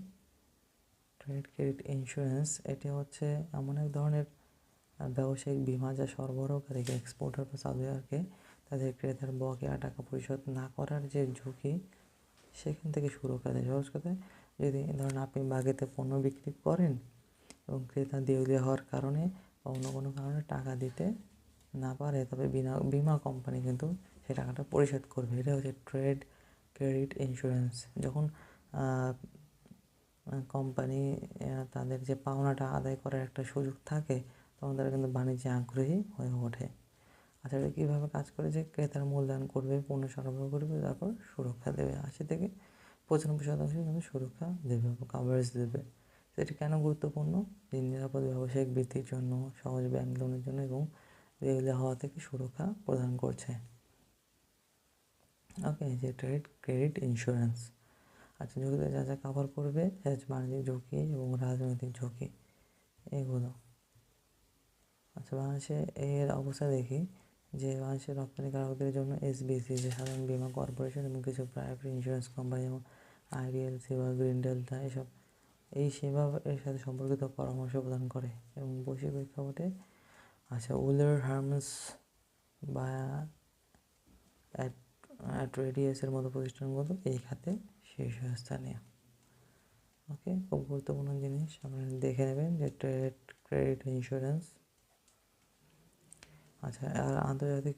ট্রেড ক্রেডিট ইন্স্যুরেন্স এটি হচ্ছে এমন এক ধরনের ব্যবসায়িক বিমা যা সরবরাহকারীকে, এক্সপোর্টার বা সাপ্লায়ারকে তাদের ক্রেতার বকেয়া টাকা পরিশোধ না করার যে ঝুঁকি সেখান থেকে সুরক্ষা দেয়। সহজ কথায়, যদি ধরেন আপনি বাগেতে পণ্য বিক্রি করেন এবং ক্রেতা দেউলিয়া হওয়ার কারণে বা অন্য কোনো কারণে টাকা দিতে না পারে, তবে বিমা কোম্পানি কিন্তু সেই টাকাটা পরিশোধ করবে। এটা হচ্ছে ট্রেড ক্রেডিট ইন্স্যুরেন্স। যখন কোম্পানি তাদের যে পাওনাটা আদায় করার একটা সুযোগ থাকে, তখন তারা কিন্তু বাণিজ্যে আগ্রহী হয়ে ওঠে। আচ্ছা, এটা কীভাবে কাজ করে? যে ক্রেতার মূল্যায়ন করবে, পণ্য সরবরাহ করবে, তারপর সুরক্ষা দেবে। 80-95% কিন্তু সুরক্ষা দেবে বা কাভারেজ দেবে। সেটি কেন গুরুত্বপূর্ণ? নিরাপদ ব্যবসায়িক বৃদ্ধির জন্য, সহজ ব্যাংক লোনের জন্য এবং দেউলিয়া হওয়া থেকে সুরক্ষা প্রদান করছে। ওকে, যে ট্রেড ক্রেডিট ইন্স্যুরেন্স। আচ্ছা, ঝুঁকিতে যা যা কভার করবে, বাণিজ্যিক ঝুঁকি এবং রাজনৈতিক ঝুঁকি, এগুলো। আচ্ছা, বাংলাদেশে এর অবস্থা দেখি যে বাংলাদেশের রপ্তানিকারকদের জন্য এসবিসি, যে সাধারণ বীমা কর্পোরেশন এবং কিছু প্রাইভেট ইন্স্যুরেন্স কোম্পানি যেমন আইডিএলসি বা গ্রিন ডেল্টা এই সেবা এর সাথে সম্পর্কিত পরামর্শ প্রদান করে। এবং বৈশ্বিক প্রেক্ষাপটে আচ্ছা, উলার হার্মস বা অ্যাট্রেডিয়াসের মতো প্রতিষ্ঠানগুলো এই খাতে শীর্ষস্থানীয়। ওকে, খুব গুরুত্বপূর্ণ জিনিস আপনারা দেখে নেবেন যে ট্রেড ক্রেডিট ইন্স্যুরেন্স। আচ্ছা, আর আন্তর্জাতিক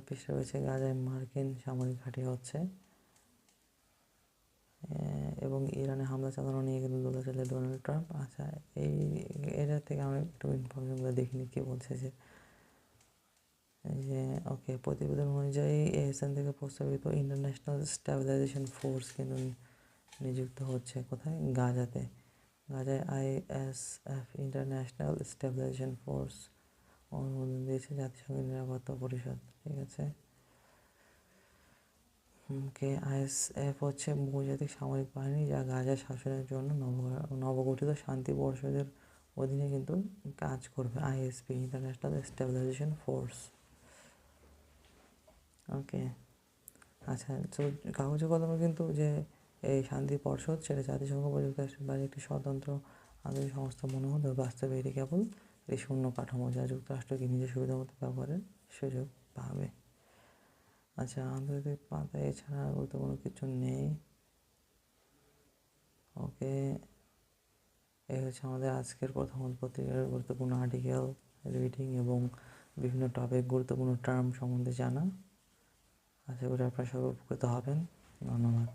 পৃষ্ঠে রয়েছে গাজায় মার্কিন সামরিক ঘাঁটি হচ্ছে এবং ইরানে হামলা চালানো নিয়ে কিন্তু দোলা চালায় ডোনাল্ড ট্রাম্প। আচ্ছা, এটা থেকে আমি একটু ইনফরমেশনগুলো দেখিনি কী বলছে। যে ওকে, প্রতিবেদন অনুযায়ী এএসএন থেকে প্রস্তাবিত ইন্টারন্যাশনাল স্ট্যাবিলাইজেশন ফোর্স কিন্তু নিযুক্ত হচ্ছে কোথায়? গাজায় আইএসএফ ইন্টারন্যাশনাল স্ট্যাবিলাইজেশন ফোর্স অনুমোদন দিয়েছে জাতিসংঘের নিরাপত্তা পরিষদ। ঠিক আছে, আইএসএফ হচ্ছে বহুজাতিক সামরিক বাহিনী যা গাজা শাসনের জন্য নবগঠিত শান্তি পরিষদের অধীনে কিন্তু কাজ করবে। ISP, international stabilization force. Okay, আচ্ছা, তো কাগজে কলমে কিন্তু যে এই শান্তি পর্ষদ, সেটা জাতিসংঘ বা যুক্তরাষ্ট্রের বাইরে একটি স্বতন্ত্র আন্তর্জাতিক সংস্থা মনে হলেও বাস্তবে এটি কেবল এই শূন্য কাঠামো, যা যুক্তরাষ্ট্রকে নিজের সুবিধা মতো ব্যবহারের সুযোগ পাবে। আচ্ছা, আন্তর্জাতিক পাতায় এছাড়া গুরুত্বপূর্ণ কিছু নেই। ওকে, এই হচ্ছে আমাদের আজকের প্রথম পত্রিকার গুরুত্বপূর্ণ আর্টিকেল রিডিং এবং বিভিন্ন টপিক, গুরুত্বপূর্ণ টার্ম সম্বন্ধে জানা। আশা করি আপনারা সবাই উপকৃত হবেন। ধন্যবাদ।